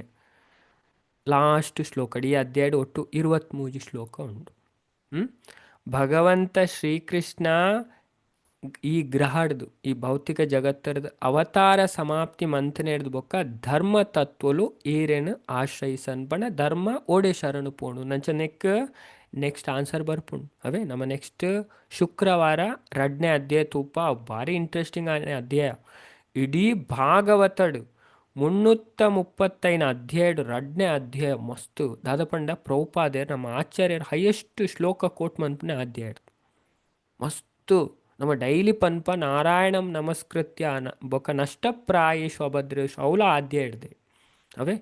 ಲಾಸ್ಟ್ ಶ್ಲೋಕಡು. ಈ ಅಧ್ಯಾಯಡು ಒಟ್ಟು 23 ಶ್ಲೋಕ ಉಂಟು. ಭಗವಂತ ಶ್ರೀಕೃಷ್ಣ ಈ ಗ್ರಹಡ್ದು ಈ ಭೌತಿಕ ಜಗತ್ತರದು ಅವತಾರ ಸಮಾಪ್ತಿ ಮಂತನೇರ್ದು ಬೊಕ್ಕ ಧರ್ಮ ತತ್ವಲು ಏರೇನು ಆಶ್ರಯಿಸನ್ ಬಣ ಧರ್ಮ ಓಡೆ ಶರಣು ಪೋಣು ನಂಚ ನೆಕ್ಸ್ಟ್ ಆನ್ಸರ್ ಬರ್ಪುಂಡು ಅವೇ ನಮ್ಮ ನೆಕ್ಸ್ಟ್ ಶುಕ್ರವಾರ 2ನೇ ಅಧ್ಯಾಯ ತೂಪ ಭಾರಿ ಇಂಟ್ರೆಸ್ಟಿಂಗ್ ಅಧ್ಯಾಯ. ಇಡೀ ಭಾಗವತಡು 335 ಅಧ್ಯಾಯಡು 2ನೇ ಅಧ್ಯಾಯ ಮಸ್ತು ದಾದಪಂಡ ಪ್ರಭುಪಾದೇರ್ ನಮ್ಮ ಆಚಾರ್ಯರು ಹೈಯೆಸ್ಟ್ ಶ್ಲೋಕ ಕೋಟ್ ಮನ್ಪನೆ ಅಧ್ಯಾಯ ಮಸ್ತು. ನಮ್ಮ ಡೈಲಿ ಪನ್ಪ ನಾರಾಯಣಂ ನಮಸ್ಕೃತ್ಯ ಬೊಕ್ಕ ನಷ್ಟಪ್ರಾಯೇಶು ಅಭದ್ರೇಶು ಅವಲ ಅಧ್ಯಾಯ ಹಿಡ್ದೆ ಅವೇ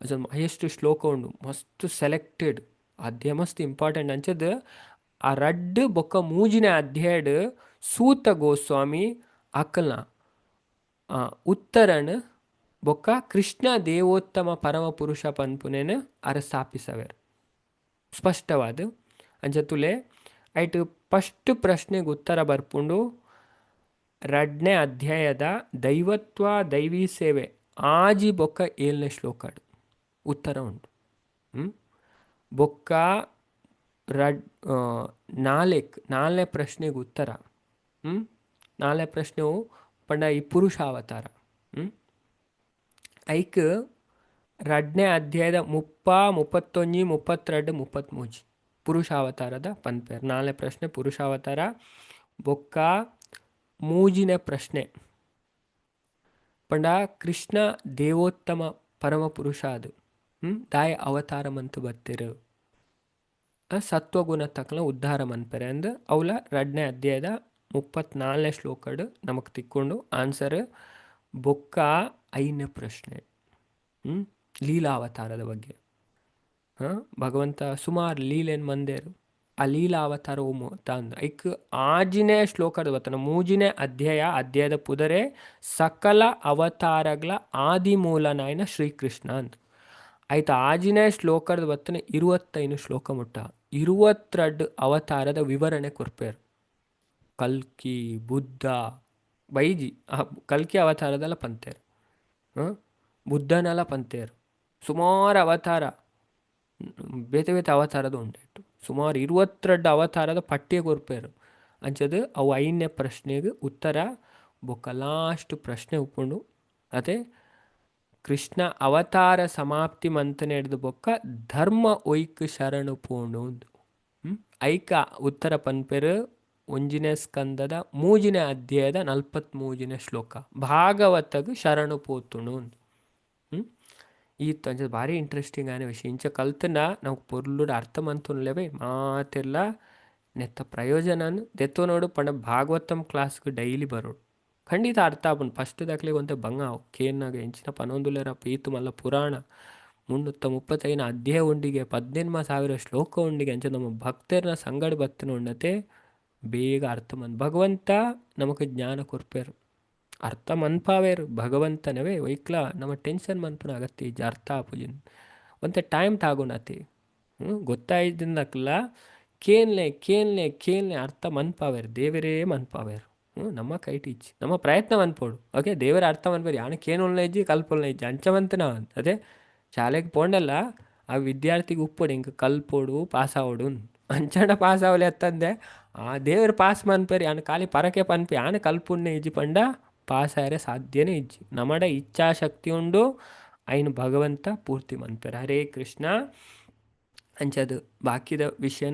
ಅದು ಹೈಯೆಸ್ಟ್ ಶ್ಲೋಕ ಉಂಡು ಮಸ್ತ್ ಸೆಲೆಕ್ಟೆಡ್ ಅಧ್ಯಾಯ ಮಸ್ತ್ ಇಂಪಾರ್ಟೆಂಟ್ ಅಂಚದ ಆ 2 ಬೊಕ್ಕ 3ನೇ ಅಧ್ಯಾಯಡ್ ಸೂತ ಗೋಸ್ವಾಮಿ ಅಕಲ್ನ ಉತ್ತರನ್ ಬೊಕ್ಕ ಕೃಷ್ಣ ದೇವೋತ್ತಮ ಪರಮ ಪುರುಷ ಪನ್ಪುನೇನು ಅರಸ್ಥಾಪಿಸವೇರು ಸ್ಪಷ್ಟವಾದ ಅಂಚತುಲೆ ಐಟ್ ಫಸ್ಟ್ ಪ್ರಶ್ನೆಗೆ ಉತ್ತರ ಬರ್ಪುಂಡು 2ನೇ ಅಧ್ಯಾಯದ ದೈವತ್ವ ದೈವಿ ಸೇವೆ ಆಜಿ ಬೊಕ್ಕ 7ನೇ ಶ್ಲೋಕಡು ಉತ್ತರ ಉಂಟು. ಬೊಕ್ಕ 4ನೇ ಪ್ರಶ್ನೆಗೆ ಉತ್ತರ 4ನೇ ಪ್ರಶ್ನೆವು ಪಂಡ ಈ ಪುರುಷಾವತಾರ ಐಕ್ 2ನೇ ಅಧ್ಯಾಯದ 30, 31, 32, 33 ಪುರುಷಾವತಾರದ ಪನ್ಪೇರ್ 4ನೇ ಪ್ರಶ್ನೆ ಪುರುಷಾವತಾರ. ಬೊಕ್ಕ 3ನೇ ಪ್ರಶ್ನೆ ಪಂಡ ಕೃಷ್ಣ ದೇವೋತ್ತಮ ಪರಮ ಪುರುಷ ಅದು ದಾಯ ಅವತಾರ ಮಂತು ಬತ್ತಿರು ಸತ್ವಗುಣ ತಕ್ಕಲ ಉದ್ಧಾರ ಮನ್ಪೆರೆ ಅಂದು ಅವಲ 2ನೇ ಅಧ್ಯಾಯದ 34ನೇ ಶ್ಲೋಕಡು ನಮಕ್ ತಿಕ್ಕೊಂಡು ಆನ್ಸರ್. ಬೊಕ್ಕ 5ನೇ ಪ್ರಶ್ನೆ ಲೀಲಾವತಾರದ ಬಗ್ಗೆ ಭಗವಂತ ಸುಮಾರು ಲೀಲೆನ್ ಮಂದೇರು ಆ ಲೀಲಾವತಾರ ಓಮು ತಂದು ಐಕ್ ಆಜಿನೇ ಶ್ಲೋಕದ ಬತ್ತನ 3ನೇ ಅಧ್ಯಾಯದ ಪುದರೆ ಸಕಲ ಅವತಾರಗಳ ಆದಿಮೂಲನಾಯನ ಶ್ರೀಕೃಷ್ಣ ಅಂತ ಆಯ್ತು. ಆಜಿನೇ ಶ್ಲೋಕದ ಬತ್ತನ 25 ಶ್ಲೋಕ ಮುಟ್ಟ 22 ಅವತಾರದ ವಿವರಣೆ ಕೊರ್ಪೇರು ಕಲ್ಕಿ ಬುದ್ಧ ಬೈಜಿ ಕಲ್ಕಿ ಅವತಾರದಲ್ಲ ಪಂತೇರು, ಬುದ್ಧನೆಲ್ಲ ಪಂತೇರು. ಸುಮಾರು ಅವತಾರ, ಬೇತೆ ಬೇತೆ ಅವತಾರದ ಉಂಟಾಯಿತು. ಸುಮಾರು 22 ಅವತಾರದ ಪಟ್ಟಿಯ ಕೊರ್ಪೇರು. ಅಂಚದು ಅವು 5ನೇ ಪ್ರಶ್ನೆಗೆ ಉತ್ತರ ಬೊಕ್ಕ ಲಾಸ್ಟ್ ಪ್ರಶ್ನೆ ಉಪ್ಪುಂಡು. ಅದೇ ಕೃಷ್ಣ ಅವತಾರ ಸಮಾಪ್ತಿ ಮಂತನೆ ಹಿಡಿದು ಬೊಕ್ಕ ಧರ್ಮ ಒಯ್ಕ್ ಶರಣು ಪೋಂಡು ಒಂದು. ಐಕ ಉತ್ತರ ಪನ್ಪೆರು 1ನೇ ಸ್ಕಂದದ 3ನೇ ಅಧ್ಯಾಯದ 43ನೇ ಶ್ಲೋಕ. ಭಾಗವತಗ್ ಶರಣು ಪೋತುಂಡು ಒಂದು. ಈತ್ತು ಅಂಚ ಭಾರಿ ಇಂಟ್ರೆಸ್ಟಿಂಗ್ ಆನೆ ವಿಷಯ. ಇಂಚ ಕಲ್ತನ ನಾವು ಪೊರ್ಲುಡು ಅರ್ಥ ಮಂತುನ್ಲೇವೆ ಮಾತೆಲ್ಲ ನೆತ್ತ ಪ್ರಯೋಜನನು ದೆತ್ತೋ ನೋಡು. ಪಂಡ ಭಾಗವತಂ ಕ್ಲಾಸ್ಗೆ ಡೈಲಿ ಬರೋಡು ಖಂಡಿತ ಅರ್ಥ ಆಪುಂಡು. ಫಸ್ಟ್ ದಾಖಲೆಗೆ ಒಂತೆ ಬಂಗಾವು ಕೇನ್ನಾಗ ಎಂಚಿನ ಪನೊಂದುಲೆರ ಪೀತು ಮಲ್ಲ ಪುರಾಣ 335 ಅಧ್ಯಾಯ ಉಂಡಿಗೆ 18,000 ಶ್ಲೋಕ ಉಂಡಿಗೆ. ಅಂಚ ನಮ್ಮ ಭಕ್ತರನ್ನ ಸಂಗಡ ಬತ್ತನ ಉಂಡತೆ ಬೇಗ ಅರ್ಥ ಮನ್. ಭಗವಂತ ನಮಗೆ ಜ್ಞಾನ ಕೊರ್ಪೇರು, ಅರ್ಥ ಮನ್ಪಾವೇರು ಭಗವಂತನವೇ ಒಯ್ಕ್ಲ. ನಮ್ಮ ಟೆನ್ಷನ್ ಮನ್ಪುನ ಅಗತ್ಯ ಇಜ್ಜ ಅರ್ಥ ಆಪುಜಿನ್ ಒಂತೆ ಟೈಮ್ ತಾಗುಣತಿ. ಗೊತ್ತಾಯ್ದಿಂದಕ್ಲ ಕೇನ್ಲೆ ಕೇನ್ಲೆ ಕೇನ್ಲೆ ಅರ್ಥ ಮನ್ಪಾವೇರು ದೇವರೇ ಮನ್ಪಾವೇರು. ನಮ್ಮ ಕೈಟ್ ಇಜ್ಜಿ ನಮ್ಮ ಪ್ರಯತ್ನ ಮನ್ಪೋಡು. ಓಕೆ, ದೇವರ ಅರ್ಥ ಮನ್ಪೇರು ಯಾಣ ಕೇನುಲ್ನ ಇಜ್ಜಿ ಕಲ್ಪೊಲ್ನ ಇಜ್ಜಿ ಅಂಚವಂತನ. ಅದೇ ಶಾಲೆಗೆ ಪೋಂಡಲ್ಲ ಆ ವಿದ್ಯಾರ್ಥಿಗೆ ಉಪ್ಪೊಡು ಹಿಂಗೆ ಕಲ್ಪೋಡು ಪಾಸ್ ಆವೋಡು ಅಂಚಂಡ ಪಾಸ್ ಆವಲೆ ಅತ್ತಂದೆ. ಆ ದೇವರು ಪಾಸ್ ಮನ್ಪೇರು ಯಾನು ಖಾಲಿ ಪರಕೆ ಪನ್ಪಿ ಯಾನು ಕಲ್ಪುಣ್ಣ ಇಜ್ಜಿ ಪಂಡ ಪಾಸ್ ಆಯರೆ ಸಾಧ್ಯನೇ ಇಜ್ಜಿ. ನಮ್ಮಡ ಇಚ್ಛಾಶಕ್ತಿ ಉಂಡು ಐನು ಭಗವಂತ ಪೂರ್ತಿ ಮನ್ಪೇರು. ಹರೇ ಕೃಷ್ಣ. ಅಂಚದು ಬಾಕಿದ ವಿಷಯ